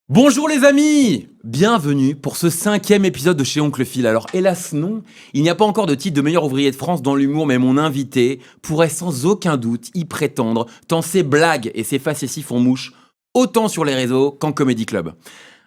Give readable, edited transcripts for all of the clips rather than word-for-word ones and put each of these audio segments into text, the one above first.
Bonjour les amis! Bienvenue pour ce 5e épisode de Chez Oncle Phil. Alors hélas non, il n'y a pas encore de titre de meilleur ouvrier de France dans l'humour, mais mon invité pourrait sans aucun doute y prétendre, tant ses blagues et ses facéties font mouche, autant sur les réseaux qu'en Comedy Club.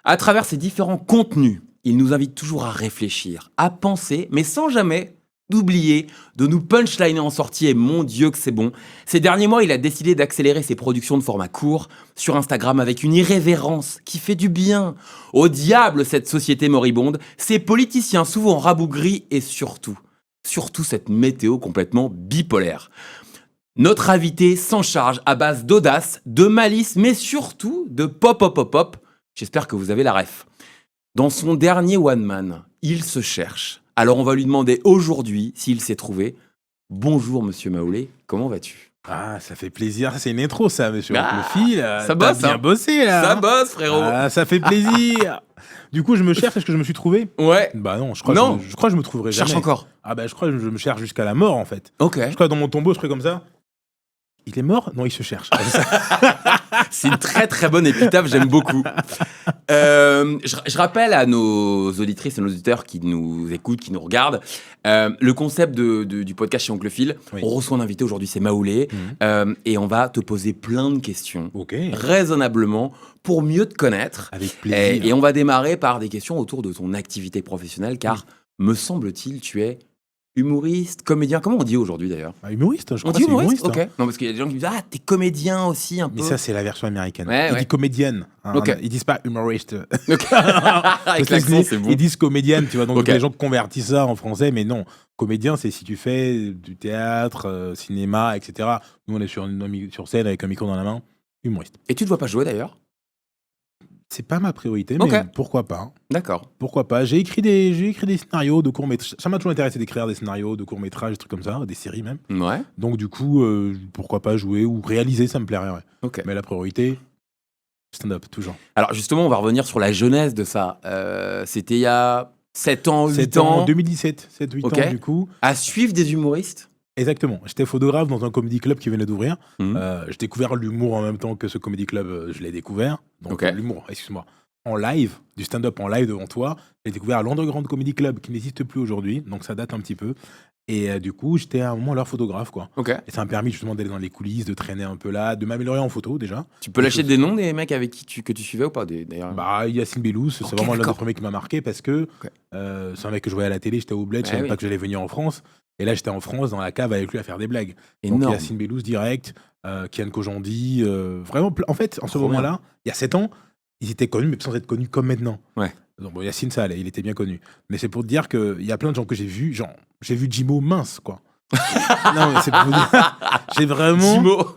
À travers ses différents contenus, il nous invite toujours à réfléchir, à penser, mais sans jamais d'oublier de nous punchliner en sortie, et mon Dieu que c'est bon. Ces derniers mois, il a décidé d'accélérer ses productions de format court sur Instagram avec une irrévérence qui fait du bien. Au diable cette société moribonde, ces politiciens souvent rabougris et surtout cette météo complètement bipolaire. Notre invité s'en charge à base d'audace, de malice, mais surtout de pop. J'espère que vous avez la ref. Dans son dernier one man, il se cherche. Alors on va lui demander aujourd'hui s'il s'est trouvé. Bonjour Monsieur Maoulet, comment vas-tu? Ah, ça fait plaisir. C'est une intro, ça, monsieur Ah, Oncle Phil. ça bosse, T'as bien hein. bossé, là. Ça bosse frérot. Ah, ça fait plaisir. Du coup, je me cherche. Est-ce que je me suis trouvé? Ouais, Bah non, je crois Non. que je crois que je me trouverai cherche jamais. encore. Ah bah je crois que je me cherche jusqu'à la mort, en fait. Ok. Je crois que dans mon tombeau, je ferai comme ça. Il est mort? Non, il se cherche. C'est une très bonne épitaphe, j'aime beaucoup. Je rappelle à nos auditrices et nos auditeurs qui nous écoutent, qui nous regardent, le concept du podcast Chez Oncle Phil. Oui. On reçoit un invité aujourd'hui, c'est Maoulet, et on va te poser plein de questions, Ok. raisonnablement, pour mieux te connaître. Avec plaisir. Et on va démarrer par des questions autour de ton activité professionnelle, car, me semble-t-il, tu es humoriste, comédien. Comment on dit aujourd'hui d'ailleurs? Ah, humoriste, je On crois. dit C'est humoriste, hein. ok. Non, parce qu'il y a des gens qui me disent « Ah, t'es comédien aussi un peu ». Mais ça, c'est la version américaine. Ouais, Ils ouais. disent comédienne. Hein. Ok. Ils disent pas humoriste. Ok. Avec l'accent, c'est bon. Ils disent comédienne, tu vois. Donc Ok. les gens convertissent ça en français, mais non. Comédien, c'est si tu fais du théâtre, cinéma, etc. Nous, on est sur scène avec un micro dans la main. Humoriste. Et tu ne te vois pas jouer d'ailleurs? C'est pas ma priorité, Ok. mais pourquoi pas? Hein. D'accord. Pourquoi pas? J'ai écrit des scénarios de courts-métrages. Ça m'a toujours intéressé d'écrire des scénarios de courts-métrages, des trucs comme ça, des séries même. Ouais. Donc du coup, pourquoi pas jouer ou réaliser, ça me plairait. Ouais. Ok. Mais la priorité, stand-up, toujours. Alors justement, on va revenir sur la genèse de ça. C'était il y a 7 ans, 8 C'était en ans, 2017, 7-8 Ok. ans du coup. à suivre des humoristes. Exactement. J'étais photographe dans un comedy club qui venait d'ouvrir. Mhm. J'ai découvert l'humour en même temps que ce comedy club, je l'ai découvert. Donc Ok. l'humour, excuse-moi, en live, du stand-up en live devant toi. J'ai découvert à l'Underground Comedy Club qui n'existe plus aujourd'hui, donc ça date un petit peu. Et du coup, j'étais à un moment leur photographe, quoi. Ok. Et ça m'a permis justement d'aller dans les coulisses, de traîner un peu là, de m'améliorer en photo déjà. Tu peux lâcher des noms des mecs avec qui que tu suivais ou pas d'ailleurs? Bah, Yacine Bellous, c'est Ok, vraiment l'un des d'accord. premiers qui m'a marqué parce que Ok. c'est un mec que je voyais à la télé, j'étais au bled, je savais oui. pas que j'allais venir en France. Et là, j'étais en France, dans la cave avec lui à faire des blagues. Donc Énorme. Yacine Bellous direct, Kian Kojandi, vraiment, en fait, en ce Trop moment-là, il y a 7 ans, ils étaient connus, mais sans être connus comme maintenant. Ouais. Donc, bon, Yacine, ça allait, il était bien connu. Mais c'est pour te dire qu'il y a plein de gens que j'ai vus, genre, j'ai vu Jimo mince, quoi. Non, mais c'est pour vous dire, j'ai vraiment. Jimo.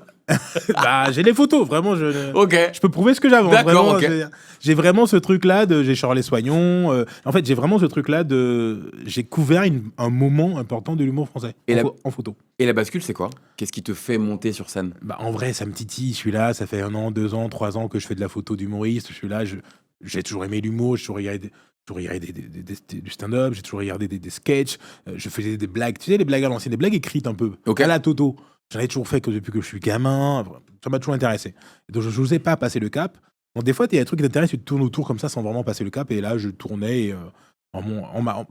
Bah, j'ai les photos, vraiment, Ok. je peux prouver ce que j'avance. D'accord, vraiment, ok. j'ai vraiment ce truc-là de. J'ai Charles Soignon. En fait, j'ai vraiment ce truc-là de. J'ai couvert un moment important de l'humour français Et en photo. Et la bascule, c'est quoi? Qu'est-ce qui te fait monter sur scène? Bah, en vrai, ça me titille. Je suis là, ça fait 1 an, 2 ans, 3 ans que je fais de la photo d'humoriste. Je suis là, j'ai toujours aimé l'humour, j'ai toujours regardé du stand-up, j'ai toujours regardé des sketchs. Je faisais des blagues, tu sais, les blagues à l'ancienne, des blagues écrites un peu. Ok. À la Toto. J'en ai toujours fait depuis que je suis gamin. Ça m'a toujours intéressé. Et donc, je n'osais pas passer le cap. Donc, des fois, il y a des trucs qui t'intéressent, tu te tournes autour comme ça sans vraiment passer le cap. Et là, je tournais. Et,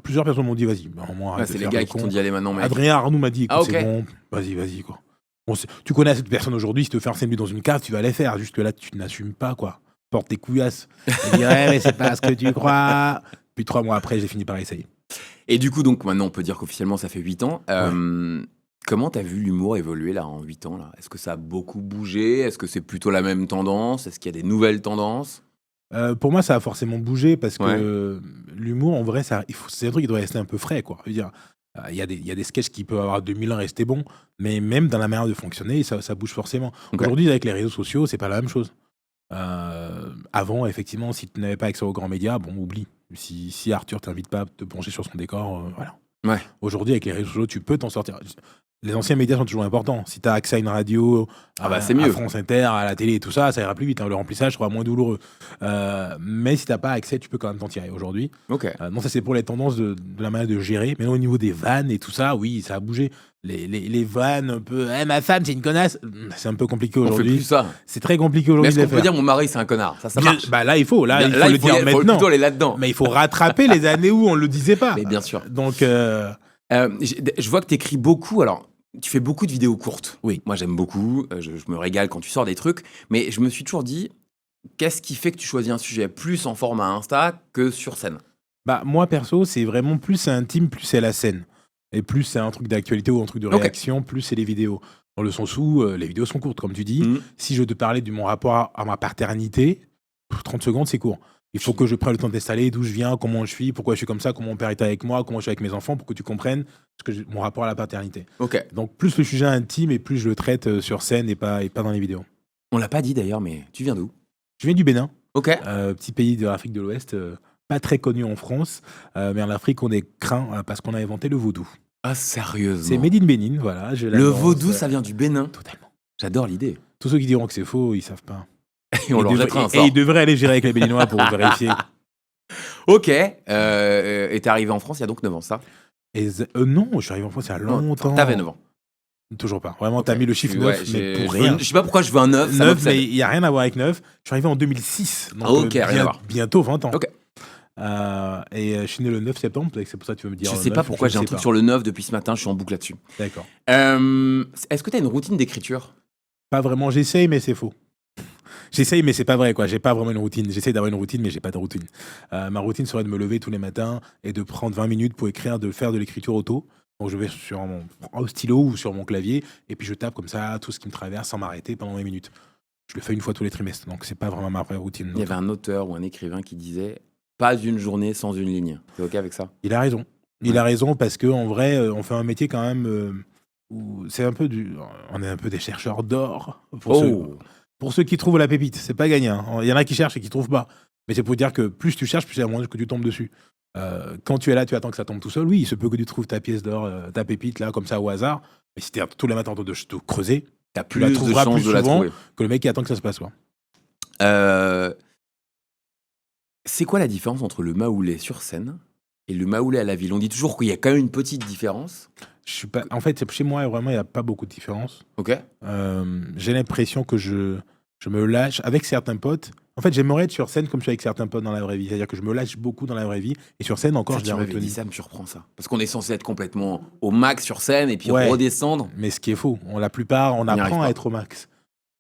plusieurs personnes m'ont dit, vas-y. Ouais, c'est les gars qui t'ont dit allez maintenant, mec. Adrien Arnoux m'a dit, écoute, Ah, ok. c'est bon, vas-y, quoi. Bon, tu connais cette personne aujourd'hui, si tu te fais harceler dans une cave, tu vas les faire. Juste que là, tu n'assumes pas, quoi. Porte tes couillasses. Il dit, ouais, mais c'est pas ce que tu crois. Puis 3 mois après, j'ai fini par essayer. Et du coup, donc maintenant, on peut dire qu'officiellement, ça fait 8 ans. Comment t'as vu l'humour évoluer là en 8 ans là? Est-ce que ça a beaucoup bougé? Est-ce que c'est plutôt la même tendance? Est-ce qu'il y a des nouvelles tendances? Pour moi, ça a forcément bougé parce que Ouais. l'humour, en vrai, c'est un truc qui doit rester un peu frais, quoi. Je veux dire, il y a des sketchs qui peuvent avoir 2000 ans et rester bons, mais même dans la manière de fonctionner, ça bouge forcément. Ok. Aujourd'hui, avec les réseaux sociaux, c'est pas la même chose. Avant, effectivement, si tu n'avais pas accès aux grands médias, bon, oublie. Si Arthur t'invite pas à te pencher sur son décor, voilà. Ouais. Aujourd'hui, avec les réseaux sociaux, tu peux t'en sortir. Les anciens médias sont toujours importants. Si tu as accès à une radio, c'est à mieux. France Inter, à la télé et tout ça, ça ira plus vite. Le remplissage sera moins douloureux. Mais si tu n'as pas accès, tu peux quand même t'en tirer aujourd'hui. Ok. Non, ça c'est pour les tendances de la manière de gérer. Mais au niveau des vannes et tout ça, oui, ça a bougé. Les vannes un peu, ma femme c'est une connasse, c'est un peu compliqué On fait aujourd'hui. plus ça. C'est très compliqué Mais aujourd'hui est-ce de les qu'on peut faire. dire mon mari c'est un connard? Ça marche. Bah là, il faut le dire faut maintenant. plutôt aller là-dedans. Mais il faut rattraper les années où on le disait pas. Mais bien sûr. Donc, Je vois que tu écris beaucoup. Alors, tu fais beaucoup de vidéos courtes. Oui. Moi, j'aime beaucoup. Je me régale quand tu sors des trucs. Mais je me suis toujours dit, qu'est-ce qui fait que tu choisis un sujet plus en format Insta que sur scène? bah, moi, perso, c'est vraiment plus c'est intime, plus c'est la scène. Et plus c'est un truc d'actualité ou un truc de réaction, plus c'est les vidéos. Dans le sens où les vidéos sont courtes, comme tu dis. Si je te parlais de mon rapport à ma paternité, 30 secondes, c'est court. Il faut que je prenne le temps d'installer d'où je viens, comment je suis, pourquoi je suis comme ça, comment mon père est avec moi, comment je suis avec mes enfants, pour que tu comprennes mon rapport à la paternité. Ok. Donc, plus le sujet est intime et plus je le traite sur scène et pas dans les vidéos. On l'a pas dit d'ailleurs, mais tu viens d'où? Je viens du Bénin, Ok. petit pays de l'Afrique de l'Ouest, pas très connu en France, mais en Afrique, on est craint parce qu'on a inventé le vaudou. Ah, sérieusement. C'est Made in Bénin, voilà. Le vaudou, ça vient du Bénin. Totalement. J'adore l'idée. Tous ceux qui diront que c'est faux, ils savent pas. Et on leur jettera un Et sort. ils devraient aller gérer avec les Béninois pour vérifier. Ok. Et t'es arrivé en France il y a donc 9 ans, ça? Non, je suis arrivé en France il y a longtemps. T'avais 9 ans. Toujours pas. Vraiment, Ok. t'as mis le chiffre 9, Ouais, mais pour je rien. sais pas pourquoi je veux un 9. Ça 9, m'obsède. mais il n'y a rien à voir avec 9. Je suis arrivé en 2006. Donc Ok, rien à voir. bientôt 20 ans. Ok. Et je suis né le 9 septembre, peut-être que c'est pour ça que tu veux me dire. Je sais 9, pas pourquoi je j'ai un sais truc pas. sur le 9 depuis ce matin, je suis en boucle là-dessus. D'accord. Est-ce que t'as une routine d'écriture? Pas vraiment, j'essaye, mais c'est faux. J'essaye, mais c'est pas vrai, quoi. J'ai pas vraiment une routine. J'essaye d'avoir une routine, mais j'ai pas de routine. Ma routine serait de me lever tous les matins et de prendre 20 minutes pour écrire, de faire de l'écriture auto. Donc je vais sur au stylo ou sur mon clavier et puis je tape comme ça tout ce qui me traverse sans m'arrêter pendant 20 minutes. Je le fais une fois tous les trimestres, donc c'est pas vraiment ma vraie routine. Il y avait un auteur ou un écrivain qui disait pas une journée sans une ligne. T'es ok avec ça? Il a raison. Il a raison parce que en vrai, on fait un métier quand même où c'est un peu on est un peu des chercheurs d'or pour ceux qui trouvent la pépite. C'est pas gagné. Hein. Il y en a qui cherchent et qui trouvent pas. Mais c'est pour dire que plus tu cherches, plus il y a moins que tu tombes dessus. Quand tu es là, tu attends que ça tombe tout seul. Oui, il se peut que tu trouves ta pièce d'or, ta pépite là, comme ça au hasard. Mais si tu es tous les matins en train de te creuser, T'as tu la plus de trouveras chances plus de la souvent trouver. que le mec qui attend que ça se passe. Quoi. C'est quoi la différence entre le Mahoulé sur scène et le Mahoulé à la ville? On dit toujours qu'il y a quand même une petite différence. Je suis pas. En fait, chez moi, vraiment, il n'y a pas beaucoup de différence. Ok. J'ai l'impression que je me lâche avec certains potes. En fait, j'aimerais être sur scène comme je suis avec certains potes dans la vraie vie. C'est-à-dire que je me lâche beaucoup dans la vraie vie. Et sur scène, encore, Ça, je tu l'ai m'avais retenu. dit, ça me surprend ça. Parce qu'on est censé être complètement au max sur scène et puis Ouais. redescendre. Mais ce qui est faux, la plupart, on n'y arrive apprend pas. à être au max.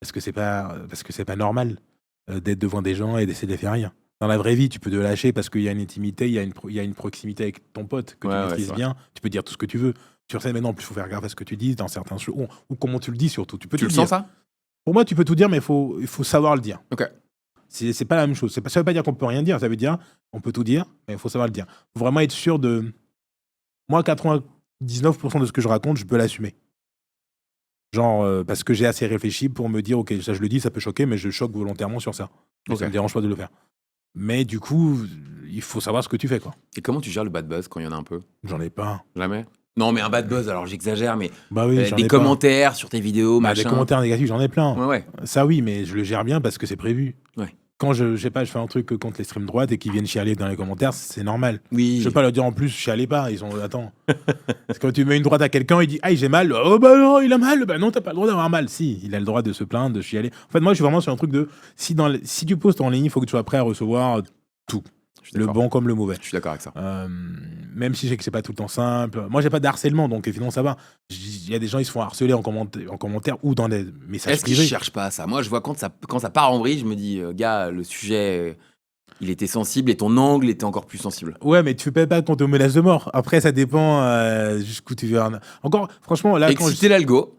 Parce que c'est pas normal d'être devant des gens et d'essayer de les faire rire. Dans la vraie vie, tu peux te lâcher parce qu'il y a une intimité, il y a une proximité avec ton pote que Ouais, tu ouais, maîtrises c'est bien. Tu peux dire tout ce que tu veux. Sur scène, maintenant, en plus, il faut faire gaffe à ce que tu dis dans certains shows ou comment tu le dis surtout. Tu peux Tu tout le dire. sens ça? Pour moi, tu peux tout dire, mais il faut savoir le dire. Ok. C'est pas la même chose. Ça veut pas dire qu'on peut rien dire. Ça veut dire on peut tout dire, mais il faut savoir le dire. Il faut vraiment être sûr de. Moi, 99% de ce que je raconte, je peux l'assumer. Genre, parce que j'ai assez réfléchi pour me dire, ok, ça je le dis, ça peut choquer, mais je choque volontairement sur ça. Et Ok. ça me dérange pas de le faire. Mais du coup, il faut savoir ce que tu fais, quoi. Et comment tu gères le bad buzz quand il y en a un peu? J'en ai pas. Jamais? Non, mais un bad buzz, alors j'exagère, mais Bah oui, j'en des ai pas. commentaires sur tes vidéos, Bah, des machin. commentaires négatifs, j'en ai plein. Ouais, ouais. Ça oui, mais je le gère bien parce que c'est prévu. Ouais. Quand je sais pas, je fais un truc contre l'extrême droite et qu'ils viennent chialer dans les commentaires, c'est normal. Oui. Je vais pas leur dire en plus, chialez pas. Ils sont attends. Parce que quand tu mets une droite à quelqu'un, il dit ah j'ai mal. Oh bah non, il a mal. Bah non, t'as pas le droit d'avoir mal. Si, il a le droit de se plaindre, de chialer. En fait, moi, je suis vraiment sur un truc de si tu postes en ligne, il faut que tu sois prêt à recevoir tout, Je suis le d'accord. bon comme le mauvais. Je suis d'accord avec ça. Même si je sais que c'est pas tout le temps simple. Moi, j'ai pas de harcèlement, donc évidemment ça va. Il y a des gens, ils se font harceler en commentaire ou dans des messages Est-ce qu'ils privés. cherchent pas à ça? Moi, je vois quand ça part en vrille, je me dis, gars, le sujet, il était sensible et ton angle était encore plus sensible. Ouais, mais tu fais pas qu'on te menace de mort. Après, ça dépend jusqu'où tu veux. Encore, franchement, là, quand Exciter l'algo.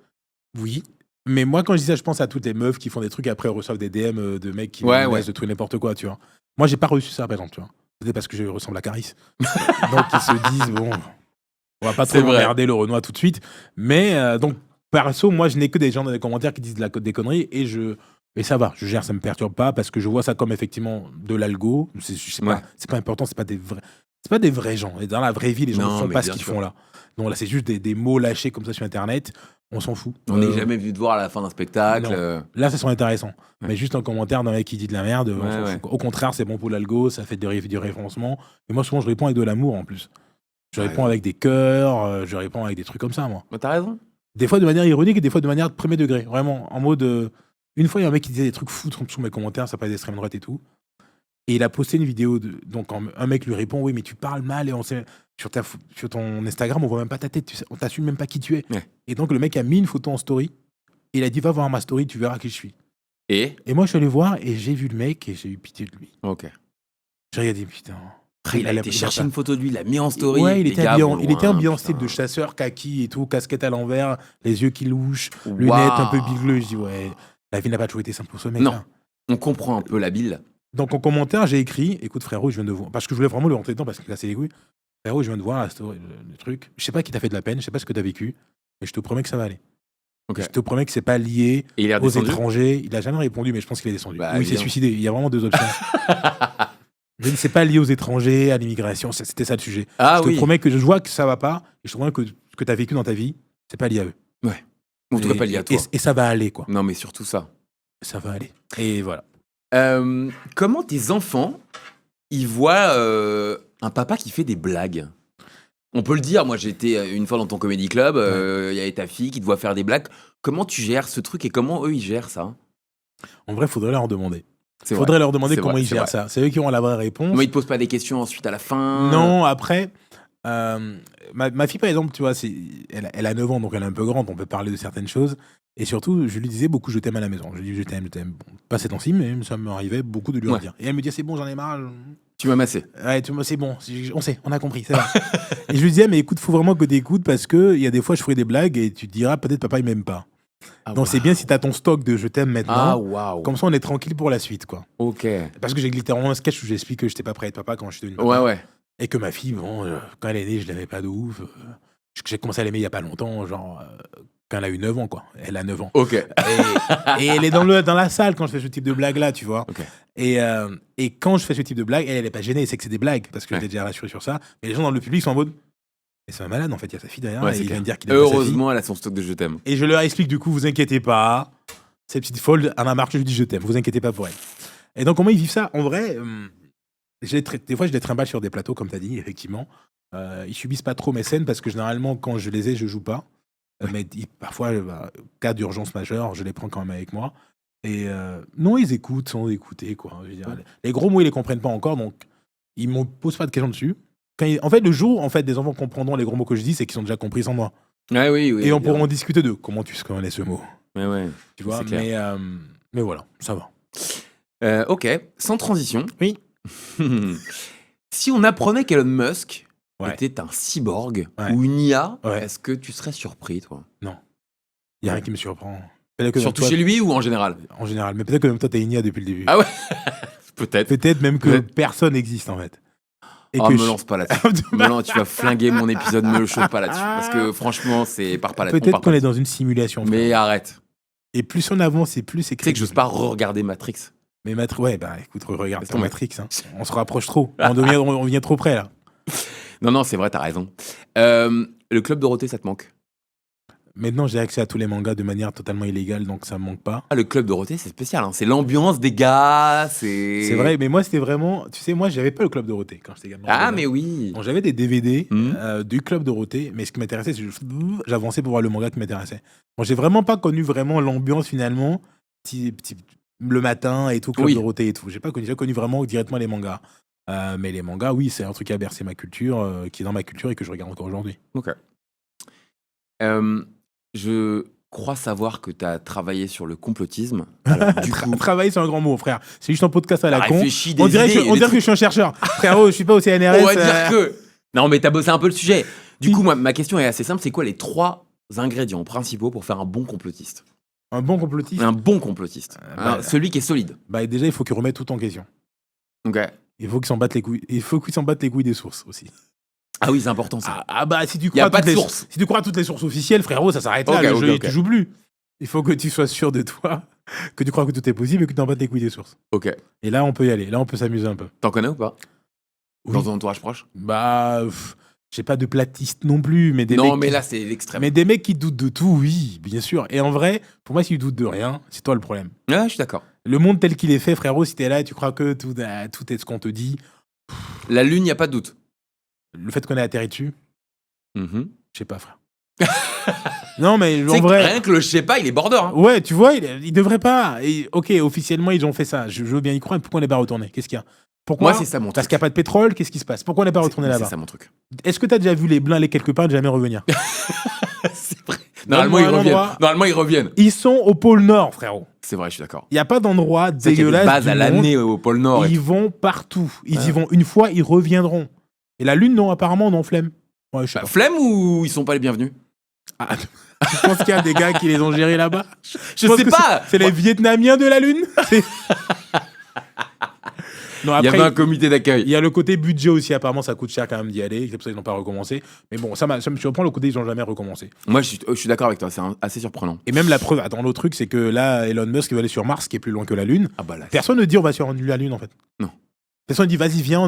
Oui. Mais moi, quand je dis ça, je pense à toutes les meufs qui font des trucs après reçoivent des DM de mecs qui Ouais, me ouais. laissent de tout et n'importe quoi, tu vois. Moi, j'ai pas reçu ça, par exemple, tu vois. C'était parce que je ressemble à Caris. Donc, ils se disent, bon, on va pas trop C'est vrai. regarder le Renoir tout de suite. Mais, donc, perso, moi, je n'ai que des gens dans les commentaires qui disent des conneries et ça va, je gère, ça me perturbe pas parce que je vois ça comme effectivement de l'algo. C'est Ouais. pas important, c'est pas des vrais. C'est pas des vrais gens. Et dans la vraie vie, les gens Non, ne font mais pas ce bien qu'ils sûr. font là. Donc là, c'est juste des mots lâchés comme ça sur Internet. On s'en fout. On n'est jamais venu te voir à la fin d'un spectacle. non. Là, ça serait intéressant. Ouais. Mais juste un commentaire d'un mec qui dit de la merde, on s'en Ouais. fout. Au contraire, c'est bon pour l'algo, ça fait du référencement. Et moi, souvent, je réponds avec de l'amour en plus. Je Ouais, réponds ouais. avec des cœurs, je réponds avec des trucs comme ça, moi. Mais t'as raison. Des fois de manière ironique et des fois de manière de premier degré. Vraiment, en mode. Une fois, il y a un mec qui disait des trucs fous sous mes commentaires, ça parlait d'extrême droite et tout. Et il a posté une vidéo. Donc, un mec lui répond: oui, mais tu parles mal et on sait. Sur ton Instagram, on voit même pas ta tête, on t'assume même pas qui tu es. Ouais. Et donc, le mec a mis une photo en story. Et il a dit: va voir ma story, tu verras qui je suis. Et Et moi, je suis allé voir et j'ai vu le mec et j'ai eu pitié de lui. ok. J'ai regardé, putain. Il a été chercher une photo de lui, il l'a mis en story. Ouais, il Les était gars habillé vont loin, en putain. style de chasseur, kaki et tout, casquette à l'envers, les yeux qui louchent, Waouh. lunettes un peu bigleux. Je dis: ouais, la vie n'a pas toujours été simple pour ce mec. Non. Là. On comprend un peu la bile. Donc en commentaire, j'ai écrit: écoute frérot, je viens de voir. Parce que je voulais vraiment le rentrer dedans parce qu'il cassait les couilles. Frérot, je viens de voir la story, le truc. Je sais pas qui t'a fait de la peine, je sais pas ce que t'as vécu, mais je te promets que ça va aller. Ok. Je te promets que c'est pas lié Et il est aux redescendu. étrangers. Il a jamais répondu, mais je pense qu'il est descendu. Bah, Ou il s'est évidemment. suicidé. Il y a vraiment deux options. Je ne sais pas lié aux étrangers, à l'immigration, c'était ça le sujet. Ah Je te oui. promets que je vois que ça va pas, et je te promets que ce que tu as vécu dans ta vie, c'est pas lié à eux. En tout cas, pas lié à toi. Et ça va aller, quoi. Non, mais surtout ça. Ça va aller. Et voilà. Comment tes enfants, ils voient un papa qui fait des blagues? On peut le dire, moi j'étais une fois dans ton comédie club, il y avait ta fille qui te voit faire des blagues. Comment tu gères ce truc et comment eux ils gèrent ça? En vrai, faudrait leur demander. C'est Faudrait leur demander C'est comment vrai, ils c'est gèrent vrai. ça. C'est eux qui ont la vraie réponse. Moi, ils te posent pas des questions ensuite à la fin. Non, après, ma fille, par exemple, tu vois, elle a 9 ans, donc elle est un peu grande, on peut parler de certaines choses. Et surtout, je lui disais beaucoup: je t'aime à la maison. Je lui dis: je t'aime. Bon, pas ces temps-ci, mais ça m'arrivait beaucoup de lui en Ouais. dire. Et elle me dit: c'est bon, j'en ai marre. Tu m'as massé. Ouais, c'est bon, on sait, on a compris, ça va. Et je lui disais: mais écoute, faut vraiment que tu écoutes parce qu'il y a des fois, je ferai des blagues et tu te diras peut-être papa, il m'aime pas. Ah, Donc c'est bien si tu as ton stock de je t'aime maintenant. Ah, waouh. Comme ça, on est tranquille pour la suite, quoi. Ok. Parce que j'ai littéralement un sketch où j'explique que j'étais pas prêt à être papa quand je suis devenu papa. Ouais. Et que ma fille, bon, quand elle est née, je l'aimais pas de ouf. J'ai commencé à l'aimer il y a pas longtemps, genre quand elle a eu 9 ans, quoi. Elle a 9 ans. Ok. Et elle est dans la salle quand je fais ce type de blague-là, tu vois. Ok. Et quand je fais ce type de blague, elle est pas gênée, c'est que c'est des blagues, parce que Ouais. j'étais déjà rassuré sur ça. Mais les gens dans le public sont en mode: mais c'est un malade, en fait, il y a sa fille derrière, Ouais, et c'est il clair. vient de dire qu'il aime pas sa fille. Heureusement, elle a son stock de je t'aime. Et je leur explique du coup: vous inquiétez pas, cette petite folle, à ma marque, je lui dis: je t'aime, vous inquiétez pas pour elle. Et donc, comment ils vivent ça? En vrai, des fois, je les trimballe sur des plateaux, comme tu as dit, effectivement. Ils subissent pas trop mes scènes parce que généralement, quand je les ai, je joue pas. Mais parfois, cas d'urgence majeure, je les prends quand même avec moi. Et non, ils écoutent sans écouter, quoi. Je veux dire, les gros mots, ils les comprennent pas encore, donc ils me posent pas de questions dessus. En fait, le jour où des enfants comprendront les gros mots que je dis, c'est qu'ils ont déjà compris sans moi. Ouais, oui. Et on pourra en discuter de comment tu connais ce mot. Ouais. Tu vois, C'est clair. mais voilà, ça va. Ok, sans transition. Oui. Si on apprenait qu'Elon Musk Ouais. était un cyborg Ouais. ou une IA, Ouais. est-ce que tu serais surpris, toi? Il y a rien qui me surprend. Peut-être que Surtout toi, chez lui ou en général? en général, mais peut-être que même toi, t'es igné depuis le début. Ah ouais. Peut-être. Peut-être même que Peut-être. personne n'existe, en fait. Et Oh, que me lance pas là-dessus. Tu vas flinguer mon épisode, me le chauffe pas là-dessus. Parce que franchement, c'est par pas là-dessus. Peut-être qu'on est dans une simulation. Mais frère. arrête. Et plus on avance, et plus c'est Tu sais que j'ose pas re-regarder Matrix. Mais ouais, bah écoute, regarde Laisse ton tomber. Matrix. Hein. On se rapproche trop. On vient trop près, là. Non, c'est vrai, t'as raison. Le Club Dorothée, ça te manque? Maintenant, j'ai accès à tous les mangas de manière totalement illégale, donc ça me manque pas. Ah, le Club Dorothée, c'est spécial. Hein. C'est l'ambiance des gars. C'est vrai, mais moi, c'était vraiment. Tu sais, moi, j'avais pas le Club Dorothée quand j'étais gamin. Ah, mais oui. Donc, j'avais des DVD Mhm. du Club Dorothée, mais ce qui m'intéressait, c'est que j'avançais pour voir le manga qui m'intéressait. Bon, j'ai vraiment pas connu vraiment l'ambiance finalement, le matin et tout, Club Oui. Dorothée et tout. J'ai connu vraiment directement les mangas. Mais les mangas, oui, c'est un truc qui a bercé ma culture, qui est dans ma culture et que je regarde encore aujourd'hui. Ok. Je crois savoir que tu as travaillé sur le complotisme. Alors, du coup, Travailler, c'est un grand mot, frère. C'est juste un podcast à la con. réfléchis des On dirait, idées, on dirait que je suis un chercheur. Frérot, je suis pas au CNRS. on va dire que... Non, mais t'as bossé un peu le sujet. Du coup, moi, ma question est assez simple. C'est quoi les 3 ingrédients principaux pour faire un bon complotiste? Un bon complotiste. Un bon complotiste. bah- Celui qui est solide. Bah, déjà, il faut qu'il remette tout en question. Ok. Il faut qu'il s'en batte les couilles. Il faut qu'il s'en batte les couilles des sources aussi. Ah oui, c'est important ça. Bah, si tu Y a crois pas toutes de les source. si tu crois à toutes les sources officielles, frérot, ça s'arrête là. Ok, Le ok, jeu, ok. tu joues plus. Il faut que tu sois sûr de toi, que tu crois que tout est possible et que tu t'en battes les couilles des sources. Ok. Et là, on peut y aller. Là, on peut s'amuser un peu. T'en connais ou pas? Oui. dans ton entourage proche? J'ai pas de platiste non plus, mais Non, mais là, c'est l'extrême. Mais des mecs qui doutent de tout, oui, bien sûr. Et en vrai, pour moi, si tu doutes de rien, c'est toi le problème. Ouais, je suis d'accord. Le monde tel qu'il est fait, frérot, si t'es là et tu crois que tout est ce qu'on te dit, La Lune, il n'y a pas de doute. le fait qu'on ait atterri dessus, Mhm. je sais pas, frère. Non, mais Tu en sais que vrai. rien que le je sais pas, il est border. Hein. Ouais, tu vois, il devrait pas. Et, ok, officiellement, ils ont fait ça. Je veux bien y croire, mais pourquoi on n'est pas retourné? Qu'est-ce qu'il y a? Pourquoi? Moi, c'est ça mon truc. Parce qu'il n'y a pas de pétrole, qu'est-ce qui se passe? Pourquoi on n'est pas retourné C'est là-bas? ça mon truc. Est-ce que tu as déjà vu les Blancs aller quelque part et jamais revenir? C'est vrai. Normalement, ils Donne-moi un reviennent. endroit. Normalement, ils reviennent. Ils sont au pôle Nord, frérot. C'est vrai, je suis d'accord. Il n'y a pas d'endroit C'est qu'il y a des dégueulasse. bases du à monde. l'année au pôle Nord. Ils vont partout. Ils Ouais. y vont une fois, ils reviendront. Et la Lune, non, apparemment, non, flemme. Ouais, je sais pas. Flemme ou ils sont pas les bienvenus? Ah, tu penses qu'il y a des gars qui les ont gérés là-bas? Je pense sais que pas. C'est les Vietnamiens de la Lune? Non, Il y après, avait un comité d'accueil. il y a le côté budget aussi. Apparemment, ça coûte cher quand même d'y aller. C'est pour ça qu'ils n'ont pas recommencé. Mais bon, ça me surprend le côté, ils n'ont jamais recommencé. Moi, je suis d'accord avec toi. C'est assez surprenant. Et même la preuve, attends, l'autre truc, c'est que là, Elon Musk il va aller sur Mars, qui est plus loin que la Lune. Ah bah là. Personne ne dit on va sur la Lune, en fait. Non. Personne ne dit vas-y, viens,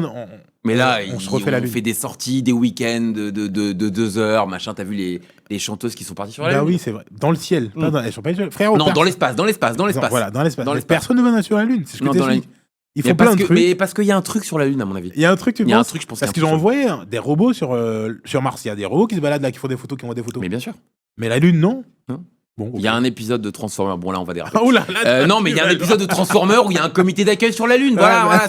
Mais là, on se refait la Lune. fait des sorties, des week-ends de 2 heures, machin. T'as vu les chanteuses qui sont parties sur la Bah Lune? oui, c'est vrai. Dans le ciel. Pas dans, elles sont pas sur- Frérot, Non, dans l'espace. Voilà, dans l'espace. Dans Mais l'espace. Personne ne va sur la Lune. C'est ce que Non, dans la t'expliques. Ils Mais font plein parce de que- trucs. Mais parce qu'il y a un truc sur la Lune, à mon avis. Il y a un truc, tu Il y a un penses? truc, je pense. Parce qu'il y qu'ils a un ont truc envoyé des robots sur Mars. Il y a des robots qui se baladent là, qui font des photos, qui envoient des photos. Mais bien sûr. Mais la Lune, non. Non. Bon, Il y a un épisode de Transformers. Bon, là, on va déraper. Ah, oula, là, Non, mais il y a un épisode de Transformers où il y a un comité d'accueil sur la Lune. Voilà,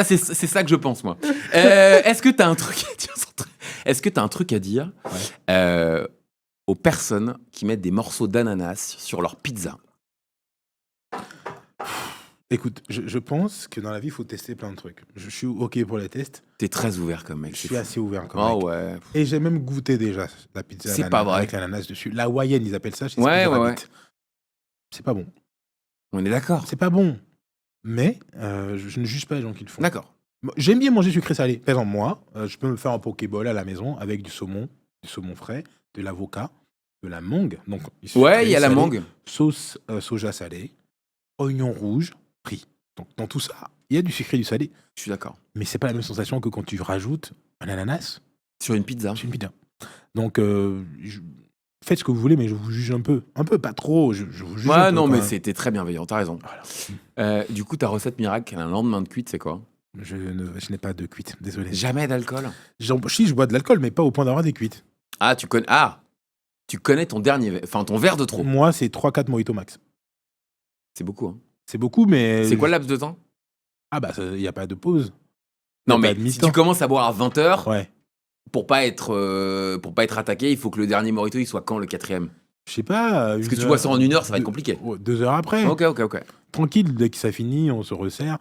c'est ça que je pense, moi. Est-ce que t'as un truc à dire Est-ce que t'as un truc à dire aux personnes qui mettent des morceaux d'ananas sur leur pizza? Écoute, je pense que dans la vie, il faut tester plein de trucs. Je suis OK pour les tests. T'es très ouvert comme mec. Je c'est suis fou. assez ouvert comme Oh mec. ouais. Et j'ai même goûté déjà la pizza C'est ananas pas vrai. avec l'ananas dessus. La hawaïenne, ils appellent ça. Chez Ouais, Speed ouais, Rabbit. ouais. C'est pas bon. On est d'accord. C'est pas bon. Mais je ne juge pas les gens qui le font. D'accord. J'aime bien manger sucré salé. Par exemple, moi, je peux me faire un pokéball à la maison avec du saumon frais, de l'avocat, de la mangue. Donc, Ouais, il y a la salé, mangue. Sauce soja salé, oignon rouge, riz. Donc, dans tout ça, il y a du sucré et du salé. Je suis d'accord. Mais c'est pas la même sensation que quand tu rajoutes un ananas Sur une pizza. sur une pizza. Donc, faites ce que vous voulez, mais je vous juge un peu. Un peu, pas trop. Je vous juge un Ouais, peu, non, quand mais même. c'était très bienveillant. T'as raison. Voilà. Du coup, ta recette miracle, un lendemain de cuite, c'est quoi? Je n'ai pas de cuite, désolé. Jamais d'alcool. Si, je bois de l'alcool, mais pas au point d'avoir des cuites. Tu connais ton ton verre de trop. Moi, c'est 3-4 mojitos max. C'est beaucoup. Hein. C'est beaucoup, mais. C'est quoi le laps de temps? Ah, bah, il n'y a pas de pause. Non, Y a mais pas de si mi-temps. tu commences à boire à 20h, Ouais. pour pas être attaqué, il faut que le dernier mojito il soit quand le 4e? Je sais pas. Parce que tu bois ça en 1 heure, ça va être compliqué. 2 heures après. Ok. Tranquille, dès que ça finit, on se resserre.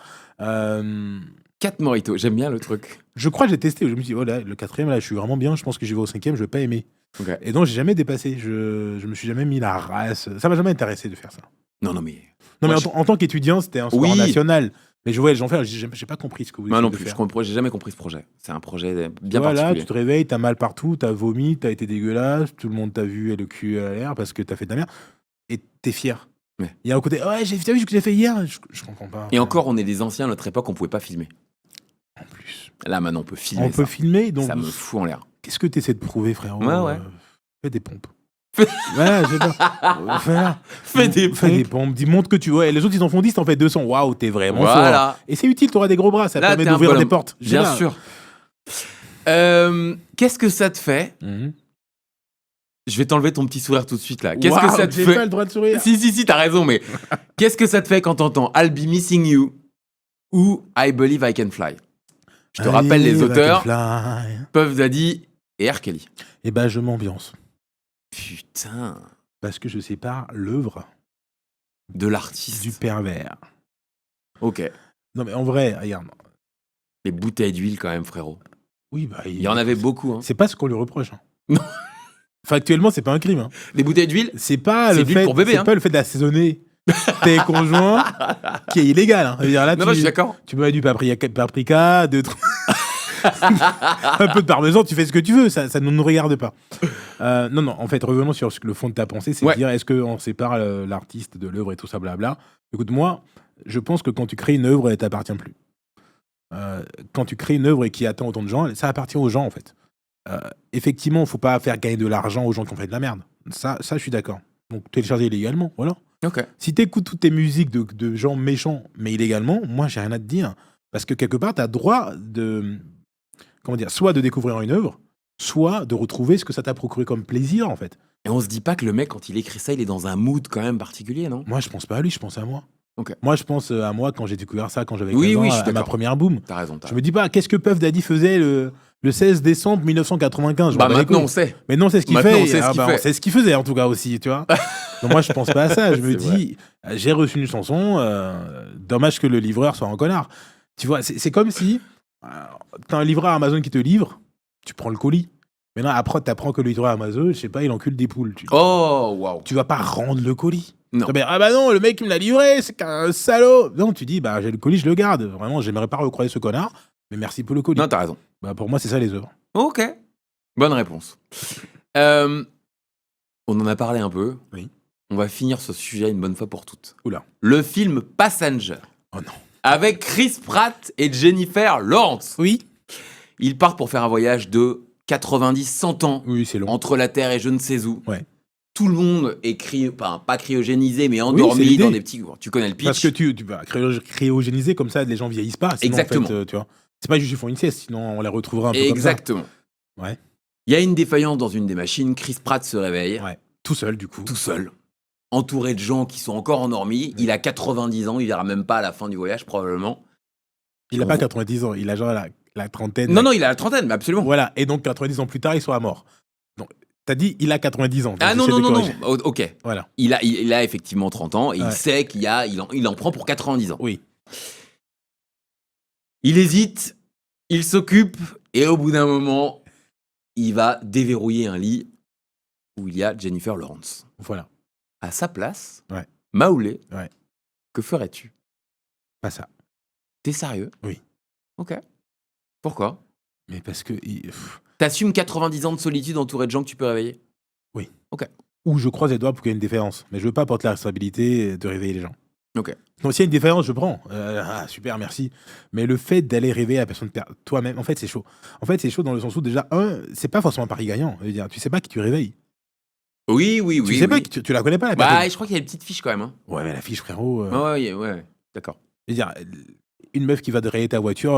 4 mojitos, j'aime bien le truc. Je crois que j'ai testé. Je me suis dit, oh là, le 4e, là, je suis vraiment bien. Je pense que j'y vais au 5e, je vais pas aimer. Ok. Et donc, j'ai jamais dépassé. Je me suis jamais mis la race. Ça m'a jamais intéressé de faire ça. Non, mais. Non, Moi, mais en tant qu'étudiant, c'était un sport Oui. national. Mais je vois les gens faire, j'ai pas compris ce que vous Moi essayez non de plus, faire. j'ai jamais compris ce projet. C'est un projet bien Voilà, particulier. tu te réveilles, t'as mal partout, t'as vomi, t'as été dégueulasse, tout le monde t'a vu et le cul à l'air parce que t'as fait de la merde. Et t'es fier. Ouais. Il y a un côté, ouais, t'as vu ce que j'ai fait hier? Je comprends pas. Et encore, on est des anciens, à notre époque, on pouvait pas filmer. En plus. Là, maintenant, on peut filmer. On peut filmer, donc Ça me fout en l'air. qu'est-ce que t'essaies de prouver, frérot? Ouais. Fais des pompes. Voilà, je sais pas. Voilà. Fais des Fais des pompes. Dis, montre que tu vois. Les autres, ils en font 10, t'en fais 200. Waouh, t'es vraiment fort. Voilà. Et c'est utile, t'auras des gros bras, ça Là, permet t'es un d'ouvrir bonhomme. des portes. Je sais Bien pas. sûr. Qu'est-ce que ça te fait? Mhm. Je vais t'enlever ton petit sourire tout de suite là. Qu'est-ce Waouh, que ça te j'ai fait? pas le droit de sourire. Si, t'as raison, mais qu'est-ce que ça te fait quand t'entends I'll be missing you ou I believe I can fly? Je te rappelle les auteurs, Puff Daddy et R. Kelly. Et ben, je m'ambiance. Putain, Parce que je sépare l'œuvre de l'artiste. du pervers. Ok. Non, mais en vrai, regarde. Les bouteilles d'huile quand même, frérot. Oui, bah, Il y en avait beaucoup. Hein. C'est pas ce qu'on lui reproche. Hein. Non. Factuellement, c'est pas un crime. Hein. Des bouteilles d'huile? C'est pas C'est le de l'huile fait, pour bébé, c'est hein. pas le fait d'assaisonner tes conjoints qui est illégal. Hein. Je veux dire, là, Non, je suis d'accord. tu mets du paprika, de un peu de parmesan, tu fais ce que tu veux, ça ne nous regarde pas. Non, en fait, revenons sur le fond de ta pensée, c'est de dire, est-ce qu'on sépare l'artiste de l'œuvre et tout ça, blabla. Écoute, moi, je pense que quand tu crées une œuvre, elle t'appartient plus. quand tu crées une œuvre et qui attend autant de gens, ça appartient aux gens, en fait. Effectivement, il ne faut pas faire gagner de l'argent aux gens qui ont fait de la merde. Ça, je suis d'accord. Donc, télécharger illégalement, voilà. Ok. Si tu écoutes toutes tes musiques de gens méchants, mais illégalement, moi, j'ai rien à te dire. Parce que quelque part, tu as droit de... Comment dire, soit de découvrir une œuvre, soit de retrouver ce que ça t'a procuré comme plaisir, en fait. Et on se dit pas que le mec, quand il écrit ça, il est dans un mood quand même particulier, non? Moi, je pense pas à lui, je pense à moi. Ok. Moi, je pense à moi quand j'ai découvert ça, quand j'avais 15 Oui, ans, oui, je suis à ma d'accord. première boom. T'as raison. Je me dis pas, qu'est-ce que Puff Daddy faisait le 16 décembre 1995? Je m'en Bah bats les maintenant couilles. on sait. Mais non, c'est ce qu'il Maintenant, fait. on sait ce qu'il On fait. sait ce qu'il faisait, en tout cas, aussi, tu vois. Donc moi, je pense pas à ça. Je me C'est vrai. dis, j'ai reçu une chanson, dommage que le livreur soit un connard. Tu vois, c'est comme si t'as un livreur Amazon qui te livre, tu prends le colis. Maintenant, après, t'apprends que le livreur Amazon, je sais pas, il encule des poules. Oh, waouh. Tu vas pas rendre le colis. Non. Ah bah non, le mec qui me l'a livré, c'est qu'un salaud. Non, tu dis, bah j'ai le colis, je le garde. Vraiment, j'aimerais pas recroiser ce connard, mais merci pour le colis. Non, t'as raison. Bah pour moi, c'est ça les œuvres. Ok. Bonne réponse. On en a parlé un peu. Oui. On va finir ce sujet une bonne fois pour toutes. Oula. Le film Passenger. Oh non. Avec Chris Pratt et Jennifer Lawrence. Oui. Ils partent pour faire un voyage de 90-100 ans Oui, c'est long. entre la Terre et je ne sais où. Ouais. Tout le monde est pas cryogénisé, mais c'est endormi l'idée. dans des petits... Tu connais le pitch. Parce que tu vas cryogéniser comme ça, les gens vieillissent pas. Sinon, Exactement. En fait, tu vois. C'est pas juste qu'ils font une sieste, sinon on les retrouvera un peu Exactement. comme ça. Ouais. Il y a une défaillance dans une des machines. Chris Pratt se réveille. Ouais. Tout seul, du coup. Tout seul, entouré de gens qui sont encore endormis. Il a 90 ans, il verra même pas à la fin du voyage, probablement. Il a pas 90 ans, il a genre la trentaine. Non, il a la trentaine, mais absolument. Voilà. Et donc, 90 ans plus tard, il sera mort. Donc, t'as dit, il a 90 ans. Donc Ah non, j'essaie de non. corriger. Ok. Voilà. Il a effectivement 30 ans et Ouais. il sait il en prend pour 90 ans. Oui. Il hésite, il s'occupe et au bout d'un moment, il va déverrouiller un lit où il y a Jennifer Lawrence. Voilà. À sa place, Ouais. Maoulé, Ouais. que ferais-tu? Pas ça. T'es sérieux? Oui. Ok. Pourquoi? Mais parce que. T'assumes 90 ans de solitude entouré de gens que tu peux réveiller? Ou je croise les doigts pour qu'il y ait une différence. Mais je veux pas porter la responsabilité de réveiller les gens. Ok. Donc s'il y a une différence, je prends. Super, merci. Mais le fait d'aller réveiller la personne toi-même, en fait, c'est chaud. En fait, c'est chaud dans le sens où, déjà, c'est pas forcément un pari gagnant. Je veux dire, tu sais pas qui tu réveilles. Oui. Tu sais pas qui tu la connais pas, la personne. Bah, je crois qu'il y a une petite fiche quand même. Hein. Ouais, mais la fiche, frérot. Ouais. D'accord. Je veux dire, une meuf qui va te rayer ta voiture,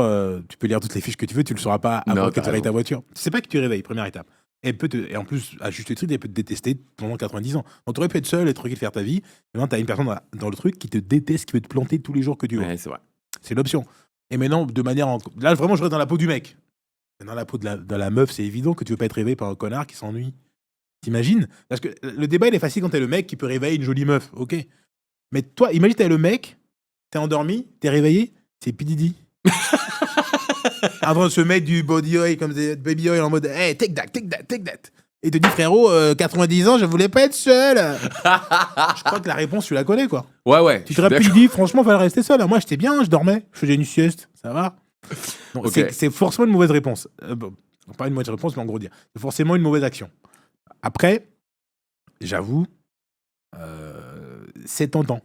tu peux lire toutes les fiches que tu veux, tu le sauras pas Non, avant que t'as tu rayes ta raison. voiture. Tu sais pas qui tu réveilles, première étape. Et en plus, à juste titre, elle peut te détester pendant 90 ans. Donc, tu aurais pu être seul et tranquille faire ta vie. Maintenant, tu as une personne dans le truc qui te déteste, qui veut te planter tous les jours que tu veux. Ouais, c'est vrai. C'est l'option. Et maintenant, de manière. Là, vraiment, je reste dans la peau du mec. Mais dans la peau de la meuf, c'est évident que tu veux pas être réveillé par un connard qui s'ennuie. T'imagines? Parce que le débat, il est facile quand t'es le mec qui peut réveiller une jolie meuf. Ok. Mais toi, imagine, t'es le mec, t'es endormi, t'es réveillé, c'est P. Diddy. En train de se mettre du body oil comme des baby oil en mode hey, take that. Et il te dit frérot, 90 ans, je voulais pas être seul. Je crois que la réponse, tu la connais quoi. Ouais. Tu te rappelles, il dit franchement, fallait rester seul. Moi, j'étais bien, je dormais, je faisais une sieste, ça va. Donc, Ok. c'est forcément une mauvaise réponse. Bon, pas une mauvaise réponse, mais en gros dire. C'est forcément une mauvaise action. Après, j'avoue, c'est tentant.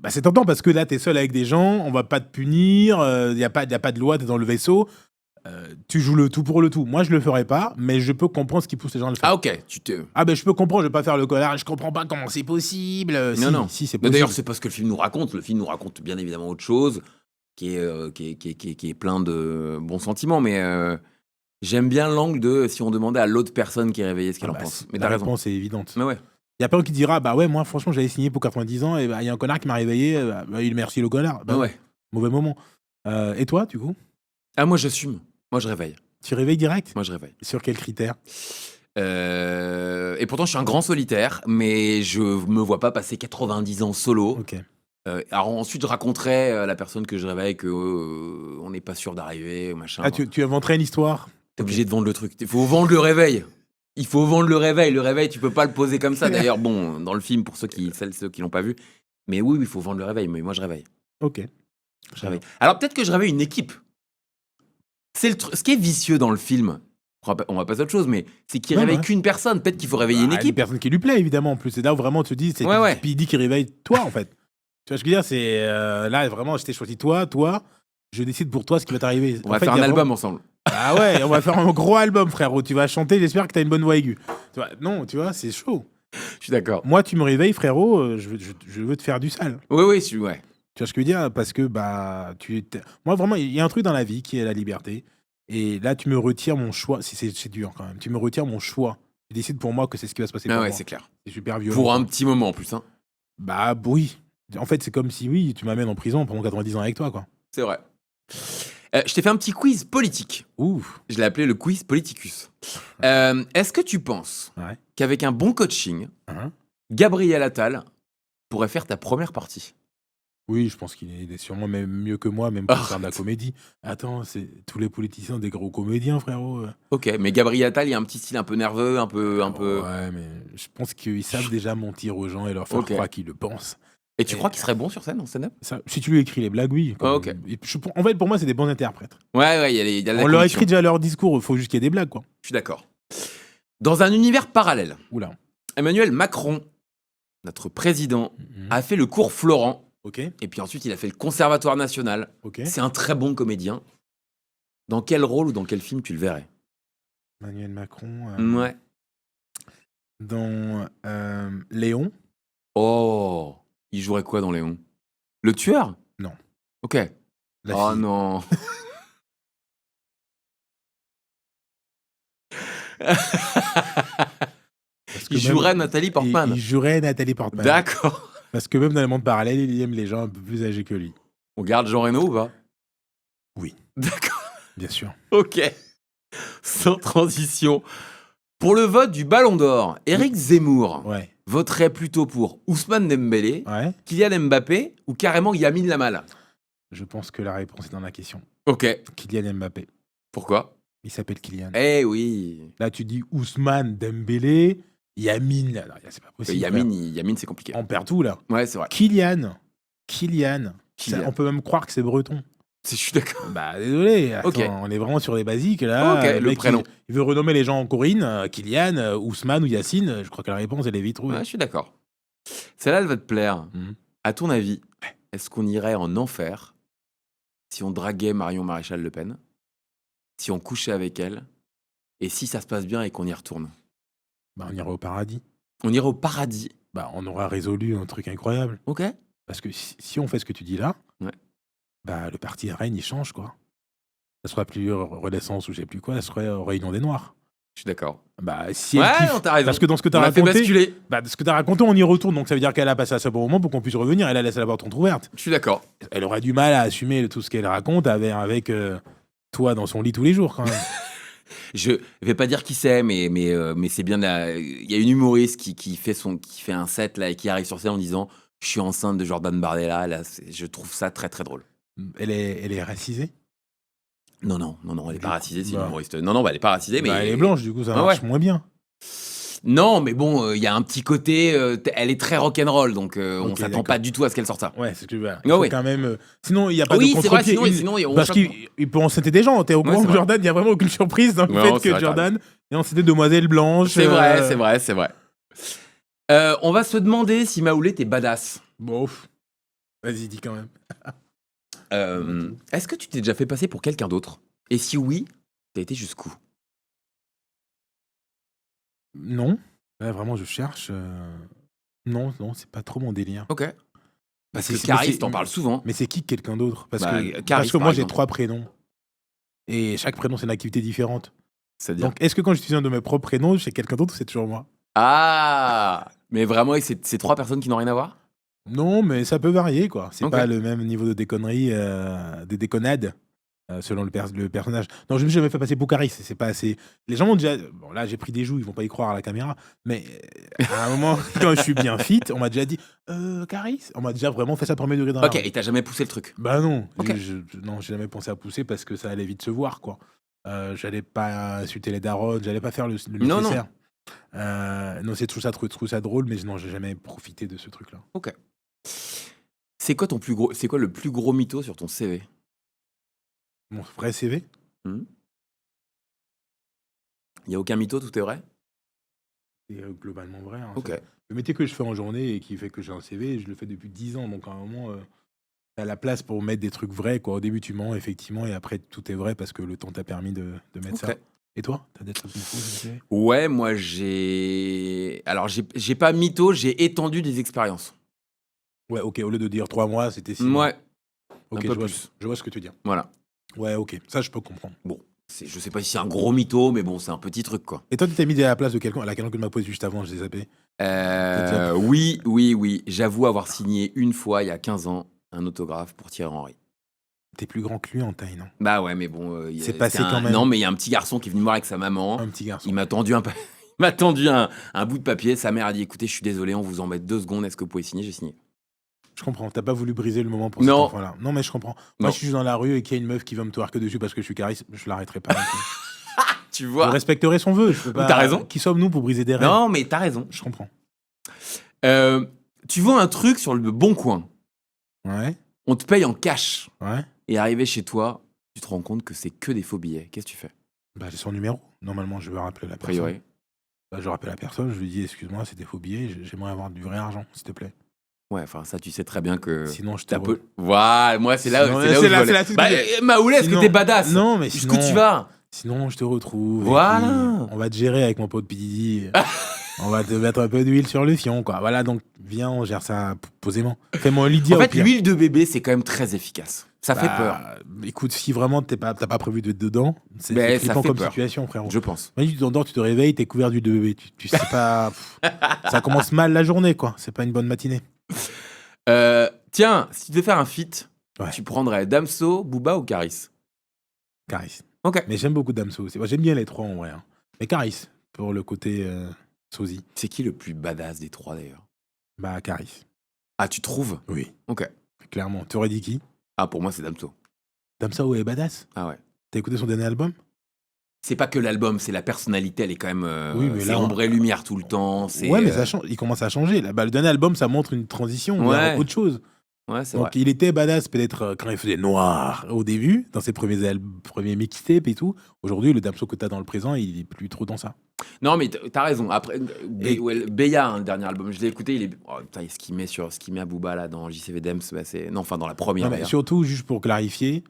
C'est tentant parce que là, t'es seul avec des gens, on va pas te punir, il n'y a pas de loi, t'es dans le vaisseau. Tu joues le tout pour le tout. Moi, je le ferais pas, mais je peux comprendre ce qui pousse les gens à le faire. Ah, ok. Je peux comprendre, je vais pas faire le connard, je comprends pas comment c'est possible. Non. Si, c'est Mais possible. d'ailleurs, c'est pas ce que le film nous raconte. Le film nous raconte bien évidemment autre chose, qui est plein de bons sentiments. Mais j'aime bien l'angle de si on demandait à l'autre personne qui est réveillée ce qu'elle en pense. Mais la t'as raison. réponse est évidente. Mais ouais. Il y a pas un qui dira, bah ouais, moi, franchement, j'avais signé pour 90 ans, et il y a un connard qui m'a réveillé, il merci le connard. Bah, Ouais. Mauvais moment. Et toi, du coup? Ah, moi, j'assume. Moi, je réveille. Tu réveilles direct? Moi, je réveille. Sur quels critères? Et pourtant, je suis un grand solitaire, mais je me vois pas passer 90 ans solo. Ok. Alors ensuite, je raconterai à la personne que je réveille que on n'est pas sûr d'arriver, machin. Ah, tu inventerais une histoire? T'es obligé de vendre le truc. Il faut vendre le réveil. Il faut vendre le réveil. Le réveil, tu peux pas le poser comme ça. D'ailleurs, bon, dans le film, pour ceux qui l'ont pas vu. Mais oui, il faut vendre le réveil. Mais moi, je réveille. Ok. Je réveille. Alors peut-être que je réveille une équipe. C'est ce qui est vicieux dans le film. On va passer à autre chose, mais c'est qu'il Ouais, réveille ouais. qu'une personne. Peut-être qu'il faut réveiller une Une équipe. personne qui lui plaît, évidemment, en plus. C'est là où vraiment tu te dis, c'est Ouais. Speedy qui réveille toi, en fait. Tu vois ce que je veux dire? C'est là, vraiment, je t'ai choisi toi. Je décide pour toi ce qui va t'arriver. On va faire un album ensemble. Ah ouais, on va faire un gros album, frérot. Tu vas chanter, j'espère que t'as une bonne voix aiguë. Tu vois, non, tu vois, c'est chaud. Je suis d'accord. Moi, tu me réveilles, frérot, je veux te faire du sale. Oui, ouais. Tu vois ce que je veux dire? Parce que, moi, vraiment, il y a un truc dans la vie qui est la liberté. Et là, tu me retires mon choix. C'est dur quand même. Tu me retires mon choix. Tu décides pour moi que c'est ce qui va se passer pour moi. C'est clair. C'est super violent. Pour un petit moment en plus. Hein. Bah oui. En fait, c'est comme si, oui, tu m'amènes en prison pendant 90 ans avec toi, quoi. C'est vrai. Je t'ai fait un petit quiz politique. Ouf. Je l'ai appelé le quiz politicus. Est-ce que tu penses qu'avec un bon coaching, Gabriel Attal pourrait faire ta première partie? Oui, je pense qu'il est sûrement même mieux que moi, même pour faire de la comédie. Attends, c'est tous les politiciens des gros comédiens, frérot. Ok, mais Gabriel Attal, il a un petit style un peu nerveux, un peu. Ouais, mais je pense qu'ils savent déjà mentir aux gens et leur faire croire qu'ils le pensent. Et tu crois qu'il serait bon sur scène, en stand-up? Si tu lui écris les blagues, oui. Ok. En fait, pour moi, c'est des bons interprètes. Ouais, il y a la On leur écrit déjà leur discours, il faut juste qu'il y ait des blagues, quoi. Je suis d'accord. Dans un univers parallèle, Oula. Emmanuel Macron, notre président, a fait le cours Florent. Ok. Et puis ensuite, il a fait le Conservatoire National. Ok. C'est un très bon comédien. Dans quel rôle ou dans quel film tu le verrais? Emmanuel Macron. Ouais. Dans Léon. Oh, il jouerait quoi dans Léon? Le tueur? Non. Ok. La Oh fille. non. Il jouerait Nathalie Portman. Il jouerait Nathalie Portman. D'accord. Parce que même dans le monde parallèle, il aime les gens un peu plus âgés que lui. On garde Jean Reno ou pas? Oui. D'accord. Bien sûr. Ok. Sans transition. Pour le vote du Ballon d'Or, Éric Zemmour voterait plutôt pour Ousmane Dembélé, Kylian Mbappé ou carrément Yamin Lamal? Je pense que la réponse est dans la question. Ok. Kylian Mbappé. Pourquoi? Il s'appelle Kylian. Eh oui. Là, tu dis Ousmane Dembélé, Yamin. Là, c'est pas possible. Yamin, c'est compliqué. On perd tout, là. Ouais, c'est vrai. Kylian. Ça, on peut même croire que c'est breton. Je suis d'accord. Bah, désolé. Attends, on est vraiment sur les basiques, là. Ok, le prénom. Il veut renommer les gens en Corinne, Kylian, Ousmane ou Yacine. Je crois que la réponse, elle est vite trouvée. Ouais, je suis d'accord. Celle-là, elle va te plaire. À ton avis, est-ce qu'on irait en enfer si on draguait Marion Maréchal Le Pen, si on couchait avec elle, et si ça se passe bien et qu'on y retourne? Bah, on ira au paradis. On irait au paradis. Bah, on aura résolu un truc incroyable. Ok. Parce que si on fait ce que tu dis là, bah, le parti RN, il change, quoi. Ça sera plus Renaissance ou je sais plus quoi, ça serait Réunion des Noirs. Je suis d'accord. Bah, si elle kiffe, non, t'as raison. parce que dans ce que t'as raconté, ce que t'as raconté, on y retourne, donc ça veut dire qu'elle a passé à ce bon moment pour qu'on puisse revenir. Elle a laissé la porte entrouverte. Je suis d'accord. Elle aurait du mal à assumer tout ce qu'elle raconte avec toi dans son lit tous les jours, quand même. Je vais pas dire qui c'est, mais c'est bien. Il y a une humoriste qui fait un set là et qui arrive sur scène en disant je suis enceinte de Jordan Bardella. Là, je trouve ça très très drôle. Elle est racisée? Non, elle est pas racisée, c'est une humoriste. Non, elle est pas racisée, mais elle est blanche, du coup, ça marche moins bien. Non, mais bon, il y a un petit côté. Elle est très rock'n'roll, donc on s'attend pas du tout à ce qu'elle sorte ça. Ouais, c'est ce que je veux dire. Il faut quand même. Sinon, il n'y a pas de c'est vrai, contre-pied. sinon, parce qu'il peut enceinter des gens. T'es au courant que Jordan, il n'y a vraiment aucune surprise dans le fait que Jordan est enceinté demoiselle blanche. C'est vrai. On va se demander si Maoulé, t'es badass. Bon, vas-y, dis quand même. Est-ce que tu t'es déjà fait passer pour quelqu'un d'autre? Et si oui, t'as été jusqu'où? Non. Là, vraiment, je cherche. Non, c'est pas trop mon délire. Ok. Parce que Caris, t'en parles souvent. Mais c'est qui quelqu'un d'autre? Parce que moi, j'ai 3 prénoms. Et chaque prénom, c'est une activité différente. C'est-à-dire? Donc, est-ce que quand j'utilise un de mes propres prénoms, c'est quelqu'un d'autre ou c'est toujours moi? Ah! Mais vraiment, c'est 3 personnes qui n'ont rien à voir? Non, mais ça peut varier, quoi. C'est pas le même niveau de déconnerie, de déconnade, selon le personnage. Non, je me suis jamais fait passer pour Caris. C'est pas assez. Les gens m'ont déjà. Bon, là, j'ai pris des joues, ils vont pas y croire à la caméra. Mais à un moment, quand je suis bien fit, on m'a déjà dit Caris. On m'a déjà vraiment fait ça premier degré dans la rue. Et t'as jamais poussé le truc? Bah non. Non, j'ai jamais pensé à pousser parce que ça allait vite se voir, quoi. J'allais pas insulter les darons, j'allais pas faire le nécessaire. Non, je trouve ça drôle, mais non, j'ai jamais profité de ce truc-là. Ok. C'est quoi le plus gros mytho sur ton CV? Mon vrai CV? Il y a aucun mytho, tout est vrai? C'est globalement vrai. Hein, ok. Le métier que je fais en journée et qui fait que j'ai un CV, je le fais depuis 10 ans, donc à un moment, T'as la place pour mettre des trucs vrais, quoi. Au début, tu mens, effectivement, et après, tout est vrai parce que le temps t'a permis de mettre ça. Ok. Et toi, t'as des trucs fous, je sais. Ouais, moi j'ai. Alors j'ai pas mytho, j'ai étendu des expériences. Ouais, ok, au lieu de dire 3 mois, c'était 6 mois. Ouais, Ok, un peu plus. je vois ce que tu veux dire. Voilà. Ouais, ok, ça, je peux comprendre. Bon, je sais pas si c'est un gros mytho, mais bon, c'est un petit truc, quoi. Et toi, tu t'es mis à la place de quelqu'un, la question que tu m'as posée juste avant, je l'ai zappé. Oui. J'avoue avoir signé une fois, il y a 15 ans, un autographe pour Thierry Henry. T'es plus grand que lui en taille, non? Bah ouais, mais bon. C'est passé quand même. Non, mais il y a un petit garçon qui est venu me voir avec sa maman. Un petit garçon. Il m'a tendu un il m'a tendu un bout de papier. Sa mère a dit écoutez, je suis désolé, on vous embête 2 secondes, est-ce que vous pouvez signer? J'ai signé. Je comprends, t'as pas voulu briser le moment pour Non. cet enfant-là. Non, mais je comprends. Non. Moi, si je suis dans la rue et qu'il y a une meuf qui veut me twerker dessus parce que je suis charisme, je l'arrêterai pas. Tu Je vois respecterai son vœu. Je peux pas... T'as raison. Qui sommes-nous pour briser des rêves? Non, mais t'as raison. Je comprends. Tu vois un truc sur le Bon Coin. Ouais, On te paye en cash. ouais. Et arrivé chez toi, tu te rends compte que c'est que des faux billets. Qu'est-ce que tu fais? Bah, j'ai son numéro. Normalement, je vais rappeler la A personne. priori. Bah, je rappelle la personne, je lui dis excuse-moi, c'était faux billet, j'aimerais avoir du vrai argent, s'il te plaît. Ouais, enfin, ça, tu sais très bien que. Sinon, je te t'as peu... Voilà, moi, c'est là, Sinon, c'est là où c'est je là- veux c'est aller. là- Bah, Maoulé, est-ce que Sinon- t'es badass? Non, mais Jusqu'où sinon, tu vas? sinon, je te retrouve. et Voilà. puis, on va te gérer avec mon pote Pididi. On va te mettre un peu d'huile sur le fion, quoi. Voilà, donc viens, on gère ça posément. Fais-moi Lydia. En au fait, pire. l'huile de bébé, c'est quand même très efficace. Ça fait peur, Bah, écoute, si vraiment t'as pas prévu d'être dedans, c'est Mais ça flippant fait comme peur. situation, frérot. je pense. Imagine, tu t'endors, tu te réveilles, t'es couvert d'huile de bébé. Tu sais pas. Ça commence mal la journée, quoi. C'est pas une bonne matinée. Tiens, si tu devais faire un feat, Ouais. tu prendrais Damso, Booba ou Caris? Caris. Ok. Mais j'aime beaucoup Damso aussi. Moi, j'aime bien les trois en vrai. Hein. Mais Caris, pour le côté sosie. C'est qui le plus badass des trois d'ailleurs? Bah, Caris. Ah, tu trouves? Oui, Ok. clairement. Tu aurais dit qui? Ah, pour moi, c'est Damso. Damso est badass. Ah ouais. T'as écouté son dernier album? C'est pas que l'album, c'est la personnalité, elle est quand même. Oui, mais c'est là, ombre et lumière tout le temps. C'est, Ouais, mais ça change. Il commence à changer. Là, bah, le dernier album, ça montre une transition vers Ouais. autre chose. Ouais, c'est Donc, vrai. il était badass peut-être quand il faisait noir au début, dans ses premiers mixtapes et tout. Aujourd'hui, le Damso que t'as dans le présent, il est plus trop dans ça. Non, mais t'as raison. Après, Et- Beya, hein, le dernier album, je l'ai écouté. Il est. Oh, putain, ce qu'il met à Booba là dans JCV Dems, bah, c'est. Non, enfin, dans la première. Non, mais d'ailleurs. surtout, juste pour clarifier,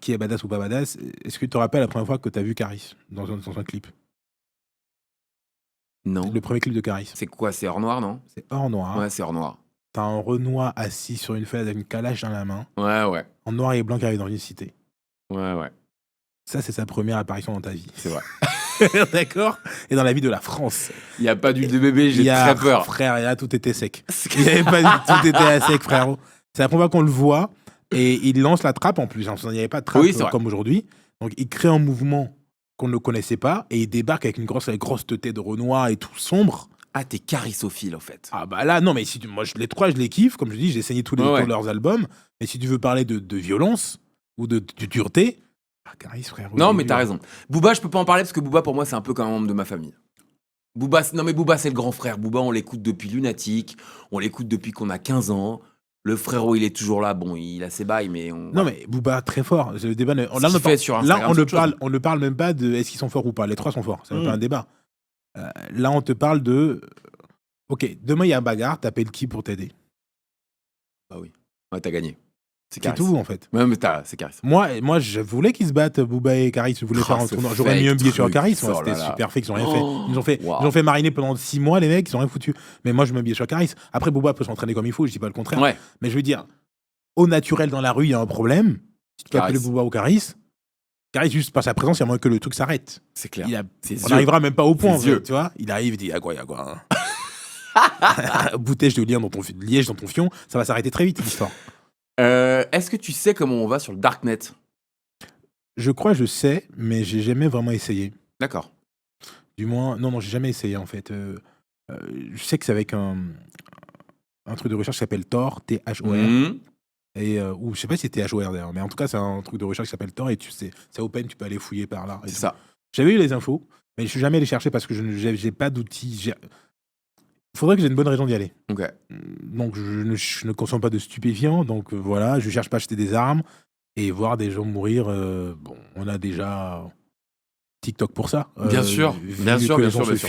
qui est badass ou pas badass, est-ce que tu te rappelles la première fois que t'as vu Caris dans un clip? Non. Le premier clip de Caris. C'est quoi? C'est hors noir, non? C'est hors noir. Ouais, c'est hors noir. T'as un Renoir assis sur une feuille avec une calache dans la main, Ouais. en noir et blanc qui arrive dans une cité. Ouais. Ça, c'est sa première apparition dans ta vie. C'est vrai. D'accord? Et dans la vie de la France. Il n'y a pas d'huile de bébé, j'ai Il y a- très peur. Frère, et là, tout était sec. Il y avait pas tout était à sec, frérot. C'est la première fois qu'on le voit. Et il lance la trappe en plus. Il n'y avait pas de trappe Oui, c'est vrai. comme aujourd'hui. Donc, il crée un mouvement qu'on ne connaissait pas. Et il débarque avec une grosse tête de Renoir et tout sombre. Ah, t'es charissophile, en fait. Ah bah là, non, mais si moi, les trois, je les kiffe. Comme je dis, j'ai saigné tous Ouais. leurs albums. Mais si tu veux parler de violence ou de dureté, Caris, frère. Non, oui, mais oui, t'as oui. raison. Booba, je peux pas en parler parce que Booba, pour moi, c'est un peu comme un membre de ma famille. Booba, c'est le grand frère. Booba, on l'écoute depuis Lunatic. On l'écoute depuis qu'on a 15 ans. Le frérot, il est toujours là. Bon, il a ses bails, mais on. Non, mais Booba, très fort. Le débat, là, Ce qu'il fait sur Instagram, on c'est ne autre chose. on ne parle même pas de est-ce qu'ils sont forts ou pas. Les trois sont forts. C'est même Mm. pas un débat. Là, on te parle de. Ok, demain, il y a un bagarre. T'appelles qui pour t'aider? Bah oui. Ouais, t'as gagné. C'est C'est Caris. tout, en fait. Ouais, mais c'est Caris. Moi, je voulais qu'ils se battent, Booba et Caris. Je voulais Oh, faire un ce tournoi. J'aurais mis un fake billet sur truc. Caris. Moi, Oh c'était là là. super fake. Ils ont rien Oh, fait. Ils wow. ont fait mariner pendant 6 mois, les mecs. Ils ont rien foutu. Mais moi, je mets un billet sur Caris. Après, Booba peut s'entraîner comme il faut. Je dis pas le contraire. Ouais. Mais je veux dire, au naturel dans la rue, il y a un problème. Si tu peux Caris. appeler Booba ou Caris, juste par sa présence, il y a moins que le truc s'arrête. C'est clair. Ses On yeux. n'arrivera même pas au point, Ses yeux. tu vois. Il arrive, il dit, y'a quoi, hein. Bouteille de liège dans ton fion, ça va s'arrêter très vite, l'histoire. Est-ce que tu sais comment on va sur le Darknet? Je crois, je sais, mais j'ai jamais vraiment essayé. D'accord. Du moins, non, j'ai jamais essayé, en fait. Je sais que c'est avec un truc de recherche qui s'appelle Tor, Thor, Mhm. et, ou je sais pas si c'est Thor d'ailleurs, mais en tout cas, c'est un truc de recherche qui s'appelle Tor, et c'est open, tu peux aller fouiller par là. et C'est tout. ça. J'avais eu les infos, mais je suis jamais allé chercher parce que j'ai pas d'outils. Il faudrait que j'ai une bonne raison d'y aller. Ok. Donc je ne consomme pas de stupéfiants, donc voilà, je cherche pas à acheter des armes et voir des gens mourir. Bon, on a déjà TikTok pour ça. Bien sûr, bien sûr.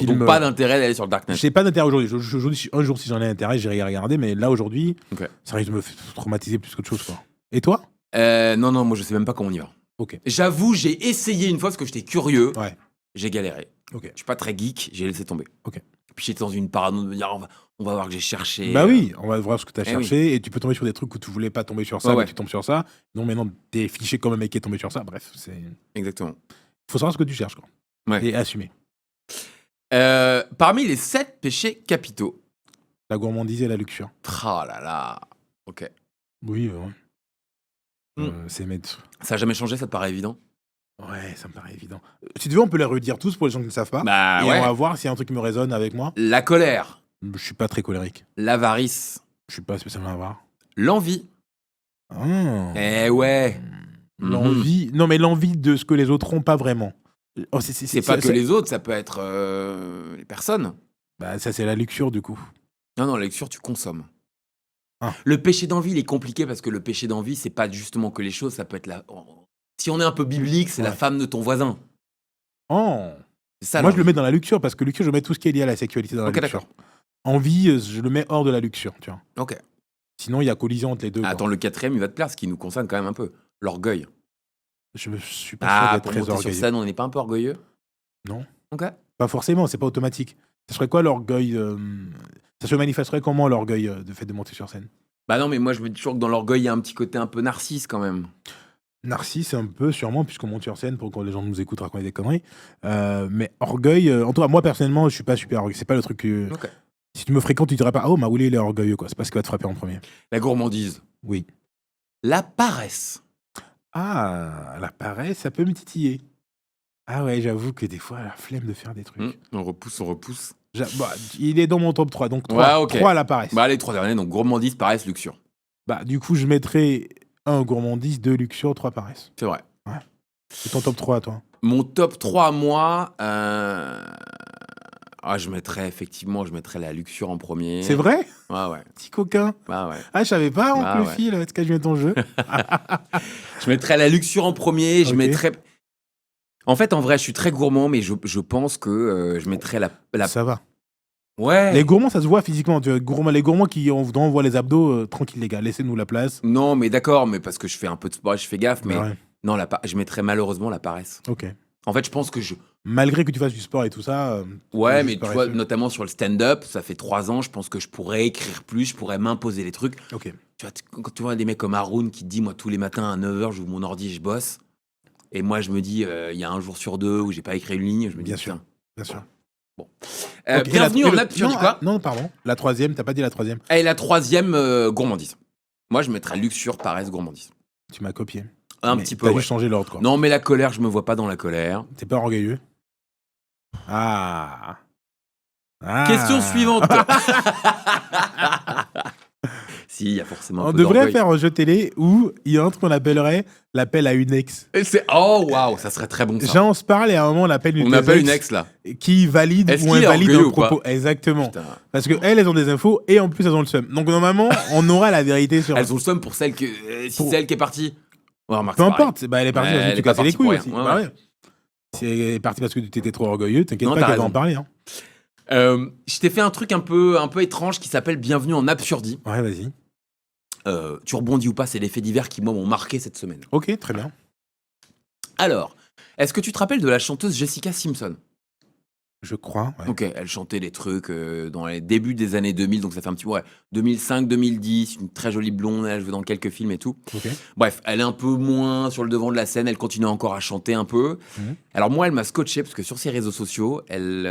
Donc pas d'intérêt d'aller sur le darknet. J'ai pas d'intérêt aujourd'hui. Un jour, si j'en ai intérêt, j'irai regarder. Mais là, aujourd'hui, Ok. ça risque de me traumatiser plus qu'autre chose, quoi. Et toi? Non, moi je sais même pas comment on y va. Ok. J'avoue, j'ai essayé une fois parce que j'étais curieux. Ouais. J'ai galéré. Ok. Je suis pas très geek, j'ai laissé tomber. Ok. Puis j'étais dans une parano de me dire on va voir que j'ai cherché. Bah oui, on va voir ce que tu as Eh cherché et tu peux tomber sur des trucs où tu voulais pas tomber sur ça, Ouais, mais ouais. tu tombes sur ça. Non, maintenant, t'es fiché comme un mec qui est tombé sur ça. Bref, c'est. Exactement. Faut savoir ce que tu cherches, quoi. Ouais. Et assumer. Parmi les 7 péchés capitaux. La gourmandise et la luxure. Oh là là. Ok. Oui, c'est mettre. Ça a jamais changé, ça te paraît évident? Ouais, ça me paraît évident. Si tu veux, on peut les redire tous pour les gens qui ne savent pas. Bah et ouais. on va voir s'il y a un truc qui me résonne avec moi. La colère, Je suis pas très colérique. l'avarice, Je suis pas spécialement avare. l'envie. Ah. Eh ouais. L'envie. Non, mais l'envie de ce que les autres ont pas vraiment. Oh, C'est pas que les autres, ça peut être les personnes. Bah, ça, c'est la luxure, du coup. Non, la lecture, tu consommes. Ah. Le péché d'envie, il est compliqué parce que le péché d'envie, c'est pas justement que les choses, ça peut être la. Si on est un peu biblique, c'est la Ouais. femme de ton voisin. Oh. C'est ça. Moi, je l'envie. le mets dans la luxure parce que luxure, je mets tout ce qui est lié à la sexualité dans la Ok, luxure. d'accord. Envie, je le mets hors de la luxure, tu vois. Ok. Sinon, il y a collision entre les deux. quoi. Attends, le 4e, il va te plaire, ce qui nous concerne quand même un peu. L'orgueil. Je suis pas sûr d'être Pour très monter sur orgueilleux. scène, on n'est pas un peu orgueilleux? Non. Ok. Pas forcément, c'est pas automatique. Ça serait quoi l'orgueil Ça se manifesterait comment l'orgueil de fait de monter sur scène? Bah non, mais moi, je me dis toujours que dans l'orgueil, il y a un petit côté un peu narcisse quand même. Narcisse, un peu, sûrement, puisqu'on monte sur scène pour que les gens nous écoutent raconter des conneries. Mais orgueil, en tout cas, moi personnellement, je suis pas super orgueilleux. C'est pas le truc que. Ok. Si tu me fréquentes, tu dirais pas, oh, Maouli, il est orgueilleux, quoi. C'est pas ce qui va te frapper en premier. La gourmandise. Oui. La paresse. Ah, la paresse, ça peut me titiller. Ah ouais, j'avoue que des fois, la flemme de faire des trucs. On repousse. Bah, il est dans mon top 3, donc 3, Ouais, ok. 3 la paresse. Bah, les 3 derniers, donc gourmandise, paresse, luxure. Bah, du coup, je mettrais 1 gourmandise, 2 luxure, 3 paresse. C'est vrai. C'est ton top 3 à toi. Mon top 3 à moi, je mettrais la luxure en premier. C'est vrai? Ouais. Petit coquin. Bah ouais. Ah, je savais pas, Bah oncle ouais. Phil, est-ce que je mets ton jeu? Je mettrais la luxure en premier. Je Ok. mettrais. En fait, en vrai, je suis très gourmand, mais je pense que je mettrais la. Ça va. Ouais. Les gourmands, ça se voit physiquement. Tu vois, les gourmands qui on voit les abdos, tranquille les gars, laissez-nous la place. Non, mais d'accord, mais parce que je fais un peu de sport, je fais gaffe, mais Bah ouais. non, je mettrais malheureusement la paresse. Ok. En fait, je pense que je. Malgré que tu fasses du sport et tout ça. Ouais, juste mais tu vois, paresseux. notamment sur le stand-up, ça fait 3 ans, je pense que je pourrais écrire plus, je pourrais m'imposer les trucs. Ok. Tu vois, quand tu vois des mecs comme Haroun qui te dit, moi, tous les matins à 9h, j'ouvre mon ordi et je bosse. Et moi, je me dis, il y a un jour sur 2 où j'ai pas écrit une ligne, je me dis, Bien sûr. putain. Bien sûr. Ok, Et bienvenue en tu dis quoi? Non, pardon. La troisième, t'as pas dit la troisième. Et la 3e, gourmandise. Moi, je mettrais luxure, paresse, gourmandise. Tu m'as copié. Un Mais petit peu, T'as ouais. juste changé l'ordre, quoi. Non, mais la colère, je me vois pas dans la colère. T'es pas orgueilleux. Ah. Question suivante. Si, il y a forcément un On peu devrait d'orgueil. faire un jeu télé où il y a un truc qu'on appellerait l'appel à une ex. Et oh, waouh, ça serait très bon, ça. Genre, on se parle et à un moment, on appelle une On des appelle une ex, là. qui valide Est-ce ou qu'il est invalide orgueilleux un ou pas? propos. Exactement. Putain. Parce que elles ont des infos et en plus, elles ont le seum. Donc, normalement, on aura la vérité sur. Elles ont le somme pour celle que. Si Pour- c'est elle qui est partie. Ouais, remarque, Peu c'est pareil. importe. Bah, elle est partie Ouais, parce que elle tu est pas cassais les partie pour couilles rien. aussi. Ouais, Bah ouais. ouais. Si elle est partie parce que tu étais trop orgueilleux, t'inquiète Non, pas t'as qu'elle va raison. en parler. Hein. Je t'ai fait un truc un peu étrange qui s'appelle Bienvenue en absurdie. Ouais, vas-y. Tu rebondis ou pas, c'est les faits divers qui, moi, m'ont marqué cette semaine. Ok, très bien. Alors, est-ce que tu te rappelles de la chanteuse Jessica Simpson? Je crois. Ouais. Ok, elle chantait des trucs dans les débuts des années 2000, donc ça fait un petit... Ouais, 2005, 2010, une très jolie blonde, elle joue dans quelques films et tout. Ok. Bref, elle est un peu moins sur le devant de la scène, elle continue encore à chanter un peu. Mhm. Alors moi, elle m'a scotché, parce que sur ses réseaux sociaux, elle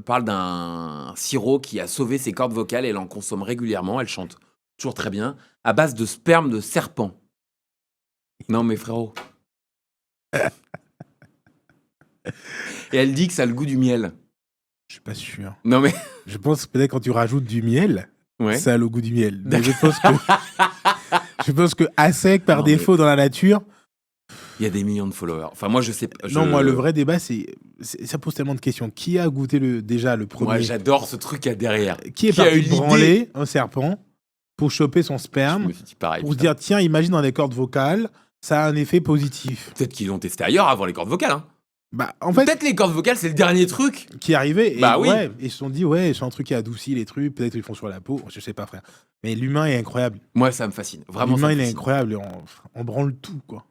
parle d'un sirop qui a sauvé ses cordes vocales, et elle en consomme régulièrement, elle chante toujours très bien, à base de sperme de serpent. Non mais frérot. Et elle dit que ça a le goût du miel. Je suis pas sûr. Non mais... Je pense que peut-être quand tu rajoutes du miel, Ouais. ça a le goût du miel. Mais je pense que à sec, par Non, défaut, dans la nature. Il y a des millions de followers. Enfin moi je sais pas. Non, moi, le vrai débat, ça pose tellement de questions. Qui a goûté déjà le premier? Moi j'adore ce truc à derrière. Qui est Qui a parti eu l'idée? branler un serpent pour choper son Je sperme, me suis dit pareil. pour se putain. dire, tiens, imagine dans les cordes vocales, ça a un effet positif. Peut-être qu'ils l'ont testé ailleurs avant les cordes vocales. Hein. Bah, en fait, Peut-être les cordes vocales, c'est le dernier truc. qui arrivait, et Bah oui. ouais, ils se sont dit, ouais, c'est un truc qui adoucit les trucs, peut-être ils font sur la peau, je sais pas, frère. Mais l'humain est incroyable. Moi, ça me fascine. Vraiment, ça L'humain, me il est fascine. incroyable, et on branle tout, quoi.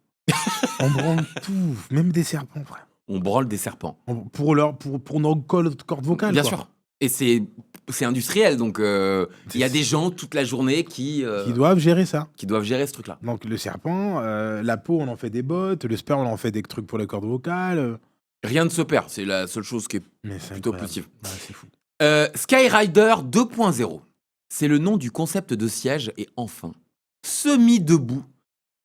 On branle tout, même des serpents, frère. On branle des serpents. Pour nos cordes vocales, Bien quoi. sûr. Et c'est industriel, donc il y a des gens toute la journée qui doivent gérer ça. doivent gérer ce truc-là. Donc le serpent, la peau, on en fait des bottes, le sperme, on en fait des trucs pour les cordes vocales. Rien ne se perd, c'est la seule chose qui est Mais c'est plutôt incroyable. positive. Ouais, c'est fou. Skyrider 2.0, c'est le nom du concept de siège et enfin, semi-debout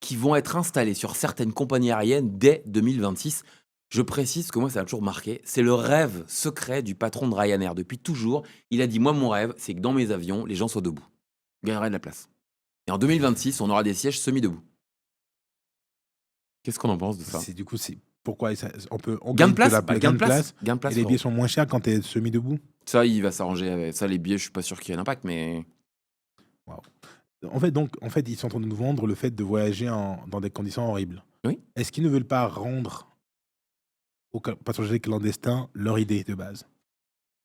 qui vont être installés sur certaines compagnies aériennes dès 2026. Je précise que moi, ça m'a toujours marqué. C'est le rêve secret du patron de Ryanair. Depuis toujours, il a dit, moi, mon rêve, c'est que dans mes avions, les gens soient debout. Gagneraient de la place. Et en 2026, on aura des sièges semi-debout. Qu'est-ce qu'on en pense de ça? Du coup, c'est pourquoi on Gain de place, gain de place. gain de place. Et les billets sont moins chers quand t'es semi-debout. Ça, il va s'arranger avec ça. Les billets, je suis pas sûr qu'il y ait un impact, mais En fait, ils sont en train de nous vendre le fait de voyager dans des conditions horribles. Oui. Est-ce qu'ils ne veulent pas rendre aux passagers clandestins leur idée de base?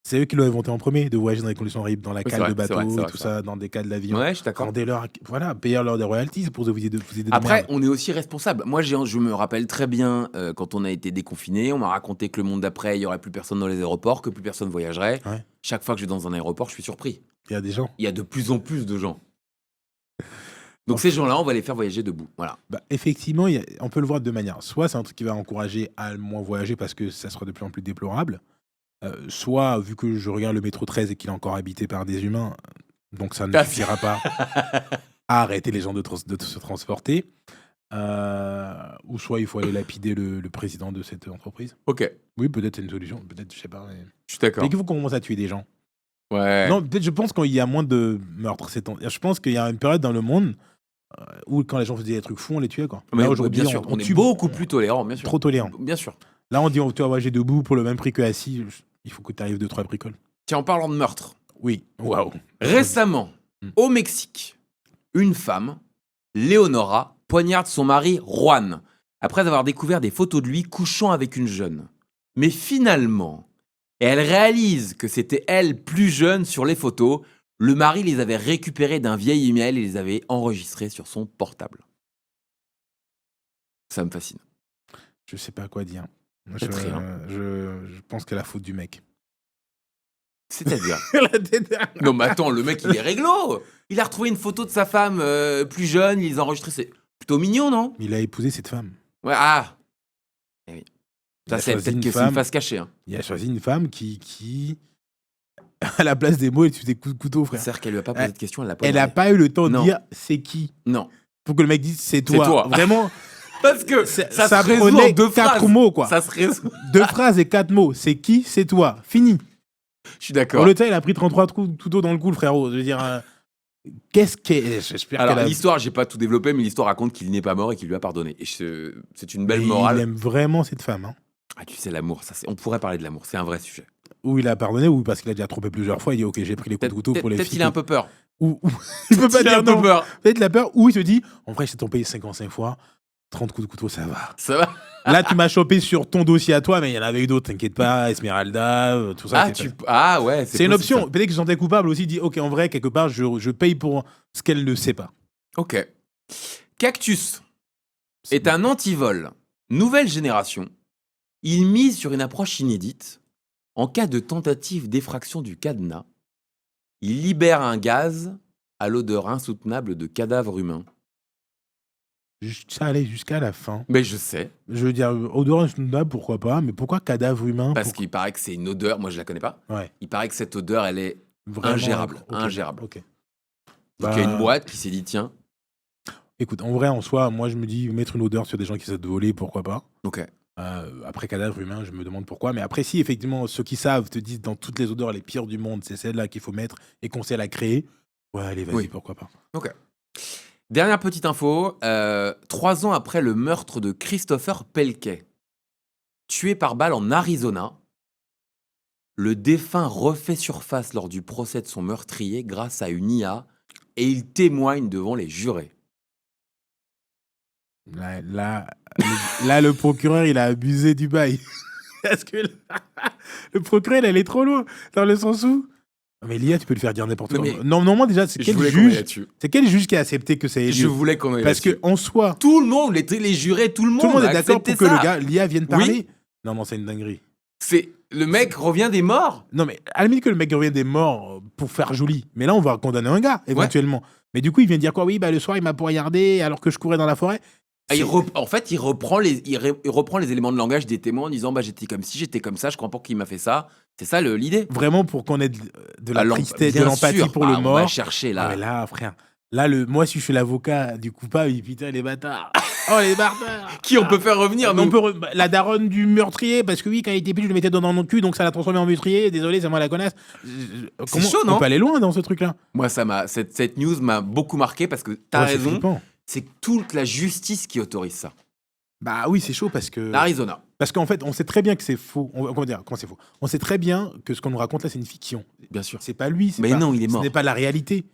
C'est eux qui l'ont inventé en premier, de voyager dans des conditions horribles, dans la Oui, c'est cale vrai, de c'est vrai, bateau, c'est vrai, tout c'est ça, dans des cales d'avion. ouais, je suis d'accord. Rendez-leur, voilà, payez-leur des royalties pour vous aider de Après, merde. on est aussi responsable. Moi, je me rappelle très bien quand on a été déconfiné, on m'a raconté que le monde d'après, il y aurait plus personne dans les aéroports, que plus personne voyagerait. Ouais. Chaque fois que je vais dans un aéroport, je suis surpris. Il y a des gens. Il y a de plus en plus de gens. Donc ces gens-là, on va les faire voyager debout. Voilà. Bah, effectivement, on peut le voir de deux manières. Soit c'est un truc qui va encourager à moins voyager parce que ça sera de plus en plus déplorable. Soit, vu que je regarde le métro 13 et qu'il est encore habité par des humains, donc ça ne suffira pas à arrêter les gens de se transporter. Ou soit il faut aller lapider le président de cette entreprise. Ok, Oui, peut-être c'est une solution. Peut-être, je sais pas. Mais... je suis d'accord. Dès qu'il faut qu'on commence à tuer des gens. Ouais. Non, peut-être, je pense qu'il y a moins de meurtres. Je pense qu'il y a une période dans le monde où quand les gens faisaient des trucs fous, on les tuait, quoi. Mais Là, aujourd'hui, bien sûr, on est tue beaucoup plus tolérant, bien sûr. trop tolérant. Bien sûr. Là, on dit tu vas voyager debout pour le même prix que assis. Il faut que tu arrives 2-3 bricoles. Tiens, en parlant de meurtre, Oui. Waouh. récemment, au Mexique, une femme, Leonora, poignarde son mari Juan, après avoir découvert des photos de lui couchant avec une jeune. Mais finalement, elle réalise que c'était elle plus jeune sur les photos. Le mari les avait récupérées d'un vieil email et les avait enregistrées sur son portable. Ça me fascine. Je sais pas quoi dire. Moi, Peut-être rien. je pense que la faute du mec. C'est-à-dire Non mais attends, le mec il est réglo. Il a retrouvé une photo de sa femme plus jeune, il les a enregistrées. C'est plutôt mignon, non? Il a épousé cette femme. Ouais, ah. Eh oui. Il Ça a c'est choisi peut-être une que c'est femme- une face cachée. Hein. Il a choisi une femme qui à la place des mots, elle tue des coups de couteau, frère. C'est-à-dire qu'elle lui a pas posé de questions, elle l'a pas Elle n'a demandé. pas eu le temps de Non. dire c'est qui. Non. Pour que le mec dise c'est toi. toi. Vraiment, Parce que ça ça se résout en prenait deux 4 phrases. mots, quoi. Ça se résout. 2 phrases et 4 mots. C'est qui, c'est toi. Fini. Je suis Pour d'accord. le temps, il a pris 33 couteaux dans le cou, le frérot. Je veux dire, qu'est-ce qu'est. J'espère Alors qu'elle a. l'histoire, j'ai pas tout développé, mais l'histoire raconte qu'il n'est pas mort et qu'il lui a pardonné. Et c'est une belle Mais morale. Il aime vraiment cette femme. Hein. Ah, tu sais, l'amour, on pourrait parler de l'amour, c'est un vrai sujet. Ou il a pardonné, ou parce qu'il a déjà trompé plusieurs fois. Il dit ok, j'ai pris les coups de couteau pour les Peut-être filles. qu'il a un peu peur. Ou il peut pas Il a dire un peu non. peur. Peut-être il a peur, ou il se dit en vrai, je t'ai trompé 55 fois, 30 coups de couteau, ça va. Ça va? Là, tu m'as chopé sur ton dossier à toi, mais il y en avait eu d'autres, t'inquiète pas, Esmeralda, tout ça. Ouais, C'est une possible, option. ça. Peut-être qu'il se sentait coupable aussi, il dit ok, en vrai, quelque part, je paye pour ce qu'elle ne sait pas. Ok. Cactus est un antivol nouvelle génération. Il mise sur une approche inédite. En cas de tentative d'effraction du cadenas, il libère un gaz à l'odeur insoutenable de cadavre humain. Ça allait jusqu'à la fin. Mais je sais, Je veux dire, odeur insoutenable, pourquoi pas, mais pourquoi cadavre humain parce qu'il paraît que c'est une odeur, moi je la connais pas, Ouais, il paraît que cette odeur, elle est... vraiment. Ingérable, Ok, ingérable. ok. Donc il y a une Bah, boîte qui s'est dit, tiens, Écoute, en vrai, en soi, moi, je me dis, mettre une odeur sur des gens qui essaient de voler, pourquoi pas. ok. Après cadavre humain, je me demande pourquoi. Mais après, si effectivement, ceux qui savent te disent dans toutes les odeurs les pires du monde, c'est celle-là qu'il faut mettre et qu'on sait la créer, ouais, allez, vas-y, Oui. pourquoi pas. Dernière petite info, 3 ans après le meurtre de Christopher Pelkey, tué par balle en Arizona, le défunt refait surface lors du procès de son meurtrier grâce à une IA et il témoigne devant les jurés. Là, le procureur, il a abusé du bail. Parce que le procureur, elle est trop loin. Dans le sens où. Mais l'IA, tu peux le faire dire n'importe Non, quoi. mais- Non, normalement, déjà, c'est Je quel voulais qu'on aille juge là-dessus. C'est quel juge qui a accepté que ça ait Je lieu voulais qu'on aille Parce là-dessus. qu'en soi, Tout le monde, les jurés, tout le monde, tout le monde a est d'accord accepté pour que ça. le gars, l'IA vienne Oui. parler. Non, c'est une dinguerie. C'est le mec revient des morts. Non, mais à la limite que le mec revienne des morts pour faire joli. Mais là, on va condamner un gars, éventuellement. Mais du coup, il vient dire quoi? Oui, bah le soir, il m'a poignardé alors que je courais dans la forêt. Ah, en fait, il reprend les éléments de langage des témoins en disant bah j'étais comme ci, j'étais comme ça, je crois pas qu'il m'a fait ça. C'est ça l'idée. Vraiment pour qu'on ait de la tristesse, de Bien l'empathie sûr. pour le On mort. va chercher là. Ah, mais là, frère. Là, moi, si je suis l'avocat du coupable, putain, les bâtards. Oh, les bâtards. Qui on peut faire revenir On nous peut la daronne du meurtrier, parce que oui, quand il était petit, je le mettais dans le cul, donc ça l'a transformé en meurtrier. Désolé, c'est moi la connasse. Comment chaud, non on peut aller loin dans ce truc-là. Moi, cette news m'a beaucoup marqué parce que t'as Ouais, c'est raison. flippant. C'est toute la justice qui autorise ça. Bah oui, c'est chaud parce que. L'Arizona. Parce qu'en fait, on sait très bien que c'est faux. Comment dire? Comment c'est faux? On sait très bien que ce qu'on nous raconte là, c'est une fiction. Bien sûr. C'est pas lui. Mais non, il est mort. Ce n'est pas la réalité.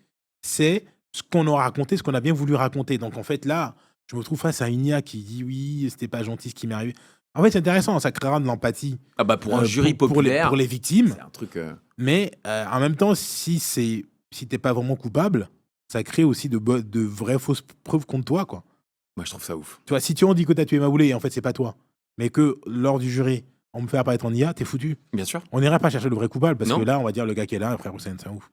C'est ce qu'on aura raconté, ce qu'on a bien voulu raconter. Donc en fait, là, je me trouve face à une IA qui dit oui, c'était pas gentil ce qui m'est arrivé. En fait, c'est intéressant, ça créera de l'empathie. Ah bah pour un jury populaire. Pour les victimes. C'est un truc. Mais en même temps, si t'es pas vraiment coupable, ça crée aussi de vraies fausses preuves contre toi, quoi. Moi, je trouve ça ouf. Tu vois, si tu en dis que t'as tué Maboulé et en fait c'est pas toi, mais que lors du jury, on me fait apparaître en IA, t'es foutu. Bien sûr. On n'irait pas chercher le vrai coupable parce Non. que là, on va dire le gars qui est là, frère Hussein, c'est un ouf.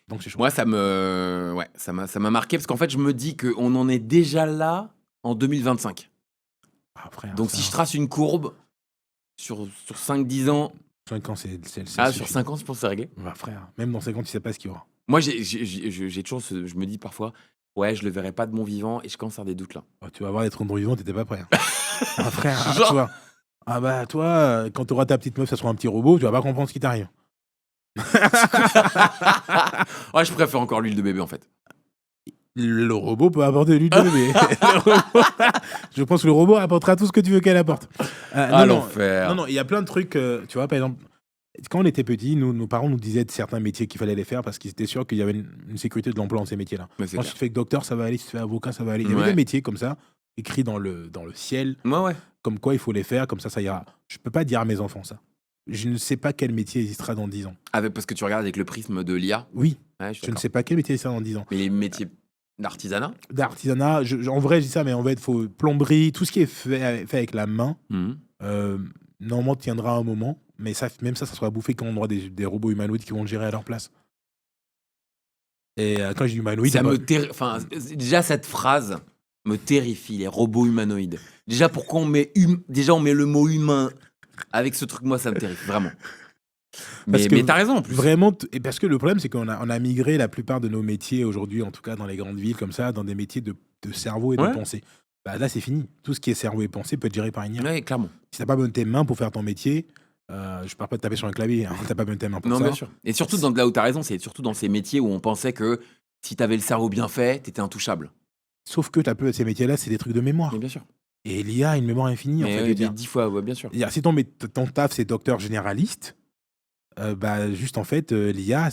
Donc c'est chaud. Moi, ça m'a marqué parce qu'en fait, je me dis qu'on en est déjà là en 2025. Ah, frère, Donc, si je trace une courbe sur 5-10 ans. 5 ans, c'est Sur 5 ans, je pense que c'est réglé. Bah, frère, même dans 5 ans, tu sais pas ce qu'il y aura. Moi, j'ai toujours. Je me dis parfois, ouais, je le verrai pas de mon vivant et je commence à avoir des doutes là. Oh, tu vas voir d'être vivant, t'étais pas prêt. Hein. Ah, frère, Genre. tu vois. Ah bah, toi, quand t'auras ta petite meuf, ça sera un petit robot, tu vas pas comprendre ce qui t'arrive. Ouais, je préfère encore l'huile de bébé en fait. Le robot peut apporter de l'huile de bébé. Je pense que le robot apportera tout ce que tu veux qu'elle apporte. Non, l'enfer. non, il y a plein de trucs. Tu vois, par exemple, quand on était petits, nos parents nous disaient de certains métiers qu'il fallait les faire parce qu'ils étaient sûrs qu'il y avait une sécurité de l'emploi dans ces métiers-là. Mais c'est Quand clair. tu te fais docteur, ça va aller. Si tu te fais avocat, ça va aller. Il y avait Ouais. des métiers comme ça, écrits dans le ciel, Ouais. comme quoi il faut les faire, comme ça ira. Je peux pas dire à mes enfants ça. Je ne sais pas quel métier existera dans 10 ans. Parce que tu regardes avec le prisme de l'IA. Oui, Ouais, je suis je ne d'accord. sais pas quel métier existera dans 10 ans. Mais les métiers d'artisanat. D'artisanat, en vrai, je dis ça, mais en fait, faut plomberie, tout ce qui est fait avec la main, normalement, tiendra un moment, mais ça, même ça sera bouffé quand on aura des robots humanoïdes qui vont le gérer à leur place. Et quand je dis humanoïde, Ça me enfin, déjà cette phrase me terrifie, les robots humanoïdes. Déjà pourquoi on met on met le mot humain avec ce truc, moi ça me terrifie vraiment. Parce que Mais t'as raison en plus. Vraiment, et parce que le problème, c'est qu'on a migré la plupart de nos métiers aujourd'hui, en tout cas dans les grandes villes comme ça, dans des métiers de cerveau et de Ouais. pensée. Bah, là, c'est fini. Tout ce qui est cerveau et pensée peut être géré par une IA. Ouais, clairement. Si t'as pas besoin de tes mains pour faire ton métier, je parle pas de taper sur un clavier, hein, t'as pas besoin de tes mains pour Non, ça. bien sûr. Et surtout là où t'as raison, c'est surtout dans ces métiers où on pensait que si t'avais le cerveau bien fait, t'étais intouchable. Sauf que ces métiers-là, c'est des trucs de mémoire. Mais bien sûr. Et l'IA a une mémoire infinie, en fait. je veux dire. 10 fois, ouais, bien sûr. C'est-à-dire, si ton taf, c'est docteur généraliste, bah, juste en fait, l'IA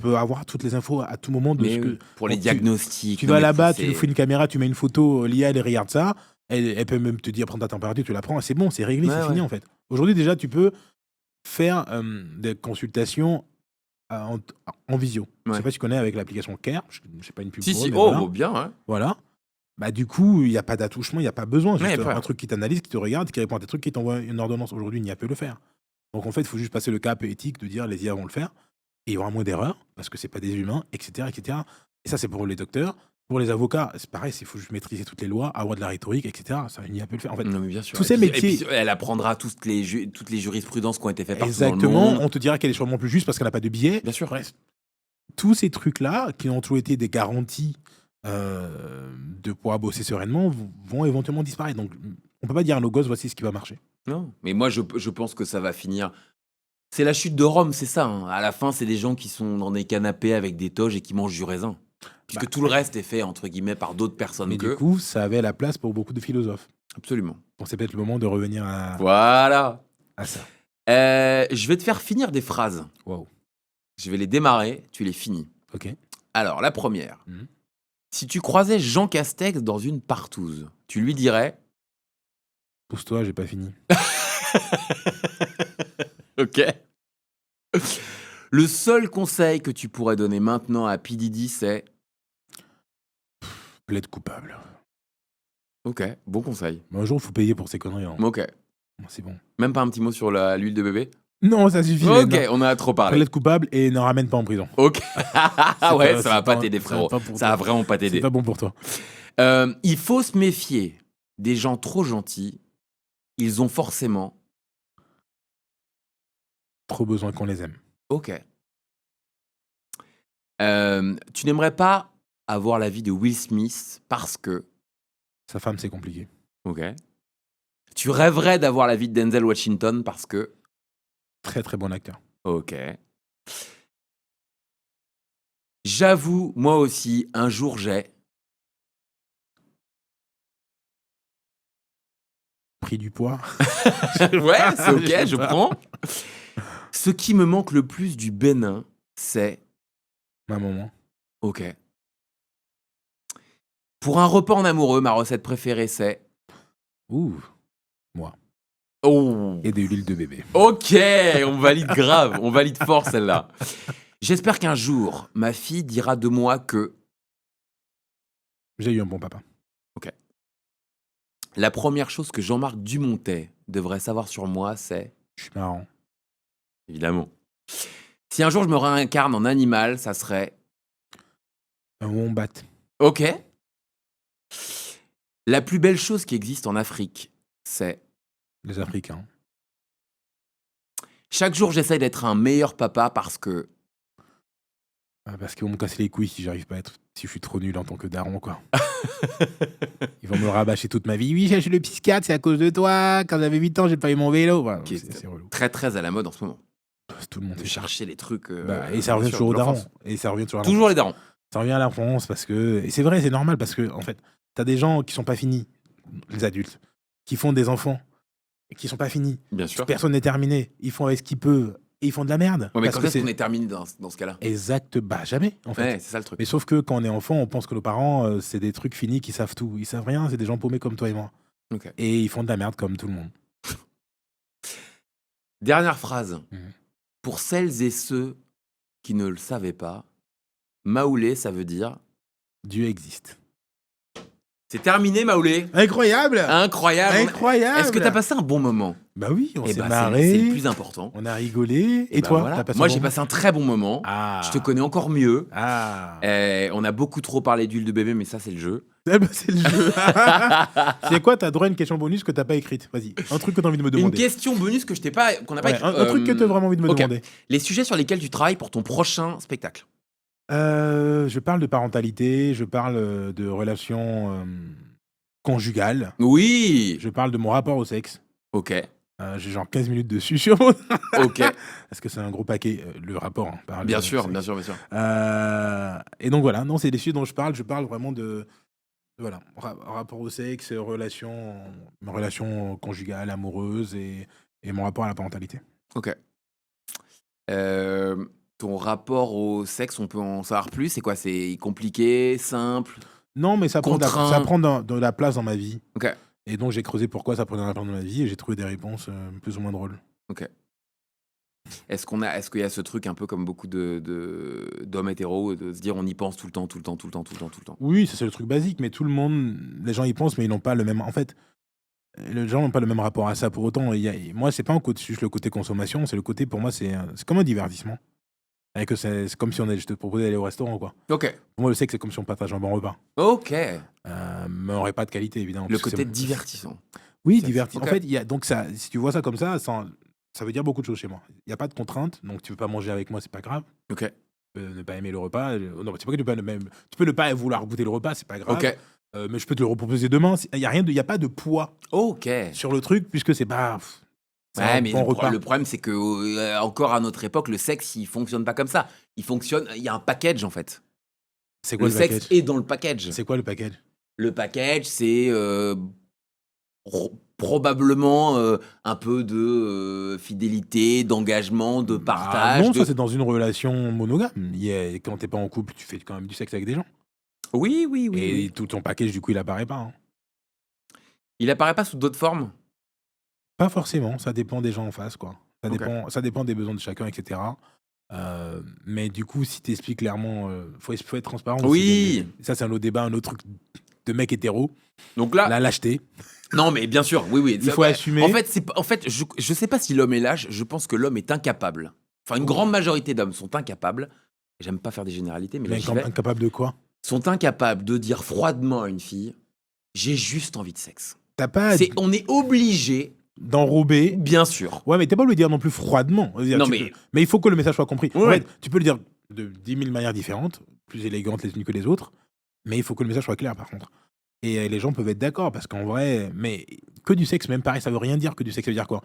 peut avoir toutes les infos à tout moment de Mais ce que. oui, pour les tu- diagnostics. Tu non, vas mais là-bas, c'est- tu lui fous une caméra, tu mets une photo, l'IA, elle regarde ça, elle peut même te dire prends ta température, tu la prends, c'est bon, c'est réglé, Ouais, c'est fini ouais. en fait. Aujourd'hui, déjà, tu peux faire des consultations en visio. Je Ouais. sais pas si tu connais avec l'application Care, je sais pas une pub. Si, pour si, eux, mais oh, voilà. bien, ouais. Voilà. Bah, du coup, il n'y a pas d'attouchement, il n'y a pas besoin. Ouais, Juste y a pas. un truc qui t'analyse, qui te regarde, qui répond à tes trucs, qui t'envoie une ordonnance. Aujourd'hui, il n'y a peut le faire. Donc, en fait, il faut juste passer le cap éthique de dire les IA vont le faire. Et il y aura moins d'erreurs, parce que c'est pas des humains, etc., etc. Et ça, c'est pour les docteurs. Pour les avocats, c'est pareil, il faut juste maîtriser toutes les lois, avoir de la rhétorique, etc. Ça, une IA peut le faire. En fait, Non, mais bien sûr. tous ces métiers- Et puis, elle apprendra toutes les jurisprudences qui ont été faites partout dans le exactement, monde. on te dira qu'elle est sûrement plus juste parce qu'elle n'a pas de biais. Bien sûr. Bref, tous ces trucs-là, qui ont toujours été des garanties de pouvoir bosser sereinement, vont éventuellement disparaître. Donc, on peut pas dire à nos gosses, voici ce qui va marcher. Non, mais moi, je pense que ça va finir. C'est la chute de Rome, c'est ça. Hein. À la fin, c'est des gens qui sont dans des canapés avec des toges et qui mangent du raisin. Puisque tout le reste est fait, entre guillemets, par d'autres personnes Mais qu'eux. du coup, ça avait la place pour beaucoup de philosophes. Absolument. Donc, c'est peut-être le moment de revenir à Voilà. ça. Je vais te faire finir des phrases. Wow. Je vais les démarrer, tu les finis. Ok. Alors, la première. Mhm. Si tu croisais Jean Castex dans une partouze, tu lui dirais... Pousse-toi, j'ai pas fini. Ok. Le seul conseil que tu pourrais donner maintenant à P. Diddy, c'est... Plaide coupable. Ok, bon conseil. Mais un jour, il faut payer pour ces conneries. Hein. Ok. C'est bon. Même pas un petit mot sur l'huile de bébé? Non, ça suffit. Ok, non. on a trop parlé. Plaide coupable et ne ramène pas en prison. Ok. Ouais, pas- ça va c'est pas pas- t'aider, ça va frérot. pas pour Ça va toi. vraiment pas C'est t'aider. pas bon pour toi. Il faut se méfier des gens trop gentils. Ils ont forcément... Trop besoin qu'on les aime. Ok. Tu n'aimerais pas avoir la vie de Will Smith parce que... Sa femme, c'est compliqué. Ok. Tu rêverais d'avoir la vie de Denzel Washington parce que... Très très bon acteur. Ok. J'avoue, moi aussi, un jour j'ai... Pris du poids. Ouais, c'est ok, Je sais je pas. prends. Ce qui me manque le plus du Bénin, c'est... Ma maman. Ok. Pour un repas en amoureux, ma recette préférée, c'est... Ouh. Moi. Oh. Et de l'huile de bébé. Ok, on valide grave, on valide fort celle-là. J'espère qu'un jour, ma fille dira de moi que... J'ai eu un bon papa. La première chose que Jean-Marc Dumontet devrait savoir sur moi, c'est... Je suis marrant. Évidemment. Si un jour je me réincarne en animal, ça serait... Un wombat. Ok. La plus belle chose qui existe en Afrique, c'est... Les Africains. Chaque jour, j'essaye d'être un meilleur papa parce que... Parce qu'ils vont me casser les couilles si j'arrive pas à être. Si je suis trop nul en tant que daron, quoi. Ils vont me rabâcher toute ma vie. Oui, j'ai acheté le psychiatre, c'est à cause de toi. Quand j'avais 8 ans, j'ai pas eu mon vélo. Voilà, Qui est c'est relou. très très à la mode en ce moment. Tout le monde De fait ça. chercher les trucs... Et ça revient bien sûr, toujours au de daron. l'enfance. Et ça revient toujours à Toujours les darons. Ça revient à l'enfance parce que. Et c'est vrai, c'est normal parce que, en fait, t'as des gens qui sont pas finis, les adultes, qui font des enfants, et qui sont pas finis. Bien sûr. Personne n'est terminé. Ils font avec ce qu'ils peuvent et ils font de la merde. Ouais, mais Parce quand que est-ce qu'on est terminé dans ce cas-là? Exact, bah jamais, en fait. Ouais, c'est ça le truc. Mais sauf que quand on est enfant, on pense que nos parents, c'est des trucs finis qui savent tout. Ils savent rien, c'est des gens paumés comme toi et moi. Ok. Et ils font de la merde comme tout le monde. Dernière phrase. Mhm. Pour celles et ceux qui ne le savaient pas, Maoulé, ça veut dire... Dieu existe. C'est terminé, Maoulé. Incroyable. Incroyable. Incroyable. Est-ce que t'as passé un bon moment? Bah oui, on Eh s'est ben, marré. c'est le plus important. On a rigolé. Et bah toi, voilà. t'as passé Moi, un j'ai bon passé un très bon moment. moment Ah. Je te connais encore mieux. Ah. On a beaucoup trop parlé d'huile de bébé, mais ça, c'est le jeu. Eh ben, c'est le jeu. C'est quoi, t'as droit à une question bonus que t'as pas écrite. Vas-y, un truc que t'as envie de me Une demander. question bonus que je t'ai pas, qu'on n'a pas Ouais, écrit. un truc que t'as vraiment envie de me ok. demander. Les sujets sur lesquels tu travailles pour ton prochain spectacle. Je parle de parentalité, je parle de relations conjugales, Oui. je parle de mon rapport au sexe. Ok. J'ai genre 15 minutes dessus sur mon... Ok. Parce que c'est un gros paquet, le rapport. Hein, par Bien le sûr, sexe. bien sûr, bien sûr. Et donc voilà, non, c'est des sujets dont je parle vraiment de voilà, rapport au sexe, relation conjugale, amoureuse et mon rapport à la parentalité. Ok. Ton rapport au sexe, on peut en savoir plus? C'est quoi? C'est compliqué, simple? Non, mais ça prend Contraint. de la place dans ma vie. Ok. Et donc j'ai creusé pourquoi ça prenait de la place dans ma vie et j'ai trouvé des réponses plus ou moins drôles. Est-ce qu'il y a ce truc un peu comme beaucoup d'hommes hétéros, de se dire on y pense tout le temps? Oui, ça c'est le truc basique, mais tout le monde, les gens y pensent, mais ils n'ont pas le même. En fait, les gens n'ont pas le même rapport à ça pour autant. Moi, c'est pas juste le côté consommation, c'est le côté, pour moi, c'est comme un divertissement. Avec c'est comme si je te proposais d'aller au restaurant, quoi. Ok. Pour moi, le sexe, c'est comme si on partage un bon repas. Ok. Mais on n'aurait pas de qualité, évidemment. Le parce que côté c'est- divertissant. Oui, Ça, divertissement. ok. En fait, donc si tu vois ça comme ça veut dire beaucoup de choses chez moi. Il n'y a pas de contrainte, donc tu veux pas manger avec moi, c'est pas grave. Ok. Tu peux ne pas aimer le repas. Non, c'est pas que tu peux ne pas vouloir goûter le repas, c'est pas grave. Ok. Mais je peux te le reproposer demain. Il y a pas de poids Ok. sur le truc puisque c'est pas. C'est Ouais, un mais bon repas. le problème, c'est que encore à notre époque, le sexe, il fonctionne pas comme ça. Il y a un package en fait. C'est quoi Le le sexe package est dans le package. C'est quoi le package Le package, c'est probablement un peu de fidélité, d'engagement, de partage. Non, ça c'est dans une relation monogame. Quand t'es pas en couple, tu fais quand même du sexe avec des gens. Oui. Et tout ton package, du coup, il apparaît pas. Hein. Il apparaît pas sous d'autres formes? Pas forcément, ça dépend des gens en face, quoi. Ok. Ça dépend des besoins de chacun, etc. Mais du coup, si tu expliques clairement, faut être transparent aussi. Oui. Ça, c'est un autre débat, un autre truc de mec hétéro. Donc là, La lâcheté. non mais bien sûr, oui, Il faut assumer. En fait, je sais pas si l'homme est lâche, je pense que l'homme est incapable. Enfin, une grande majorité d'hommes sont incapables. J'aime pas faire des généralités, mais là, Mais j'y vais. incapable de quoi? Sont incapables de dire froidement à une fille, j'ai juste envie de sexe. T'as pas On est obligé, d'enrober. bien sûr. Ouais, mais t'es pas obligé de le dire non plus froidement. Je veux dire, Non, tu mais- peux- il faut que le message soit compris. En Ouais. fait, tu peux le dire de 10 000 manières différentes, plus élégantes les unes que les autres, mais il faut que le message soit clair par contre. Et les gens peuvent être d'accord parce qu'en vrai, mais que du sexe, même pareil, ça veut rien dire que du sexe. Ça veut dire quoi?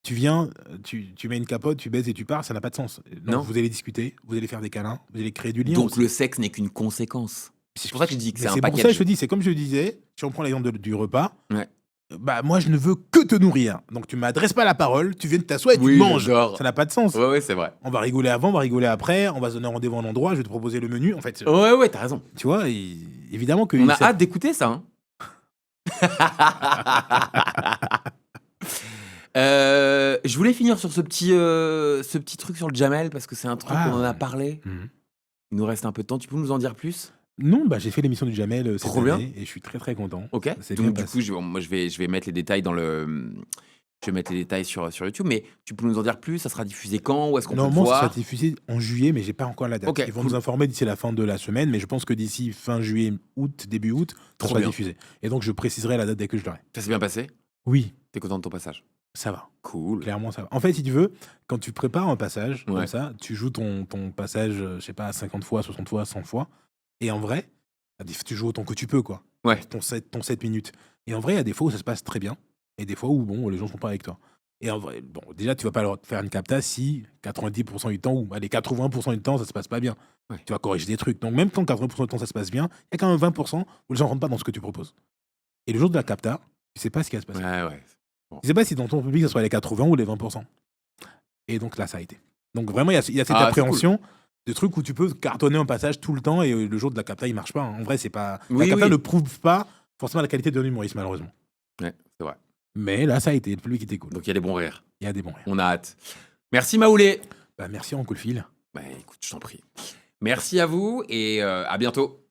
Tu viens, tu mets une capote, tu baises et tu pars, ça n'a pas de sens. Donc, Non. vous allez discuter, vous allez faire des câlins, vous allez créer du lien. Donc aussi. le sexe n'est qu'une conséquence. C'est pour ça que je dis que Mais c'est un c'est pour package. ça que je te dis, c'est comme je disais, si on prend l'exemple du repas, Ouais. bah moi je ne veux que te nourrir. Donc tu m'adresses pas la parole, tu viens de t'asseoir et Oui, tu manges. j'adore. Ça n'a pas de sens. Ouais, c'est vrai. On va rigoler avant, on va rigoler après, on va se donner rendez-vous à un endroit, je vais te proposer le menu. En fait, Ouais, t'as raison. tu vois, évidemment que. On a hâte d'écouter ça. Hein. Je voulais finir sur ce petit truc sur le Jamel parce que c'est un truc Ah. qu'on en a parlé. Mhm. Il nous reste un peu de temps. Tu peux nous en dire plus? Non, bah j'ai fait l'émission du Jamel cette Trop bien. année et je suis très très content. Ok. C'est Donc bien du coup, moi je vais mettre les détails dans le. Je vais mettre les détails sur YouTube, mais tu peux nous en dire plus? Ça sera diffusé quand? Où est-ce qu'on peut le Normalement, ça voir? sera diffusé en juillet, mais j'ai pas encore la date. Ok, Ils vont cool. nous informer d'ici la fin de la semaine, mais je pense que d'ici fin juillet, août, début août, ça Trop sera bien. diffusé. Et donc je préciserai la date dès que je l'aurai. Ça s'est bien passé? Oui, T'es content de ton passage? ça va. Cool. Clairement, ça va. En fait, si tu veux, quand tu prépares un passage Ouais. comme ça, tu joues ton passage, je sais pas, 50 fois, 60 fois, 100 fois. Et en vrai, tu joues autant que tu peux, quoi. Ouais. Ton 7 minutes. Et en vrai, il y a des fois où ça se passe très bien. Et des fois où, bon, les gens sont pas avec toi. Et en vrai, bon, déjà, tu vas pas leur faire une capta si 90% du temps, ou allez, 80% du temps, ça se passe pas bien. Ouais. Tu vas corriger des trucs. Donc, même quand 80% du temps, ça se passe bien, il y a quand même 20% où les gens rentrent pas dans ce que tu proposes. Et le jour de la capta, tu sais pas ce qui va se passer. Ouais. Tu sais pas si dans ton public, ça soit les 80 ou les 20%. Et donc là, ça a été. Donc vraiment, il y a cette Ah, appréhension de trucs où tu peux cartonner un passage tout le temps et le jour de la capta, il marche pas. En vrai, c'est pas. Oui, la capta oui. ne prouve pas forcément la qualité d'un humoriste, malheureusement. Ouais, c'est vrai. Mais là, ça a été. Le public était cool. Donc il y a des bons rires. Il y a des bons rires. On a hâte. Merci Maoulé. Bah, merci, Uncle Phil. Bah écoute, je t'en prie. Merci à vous et à bientôt.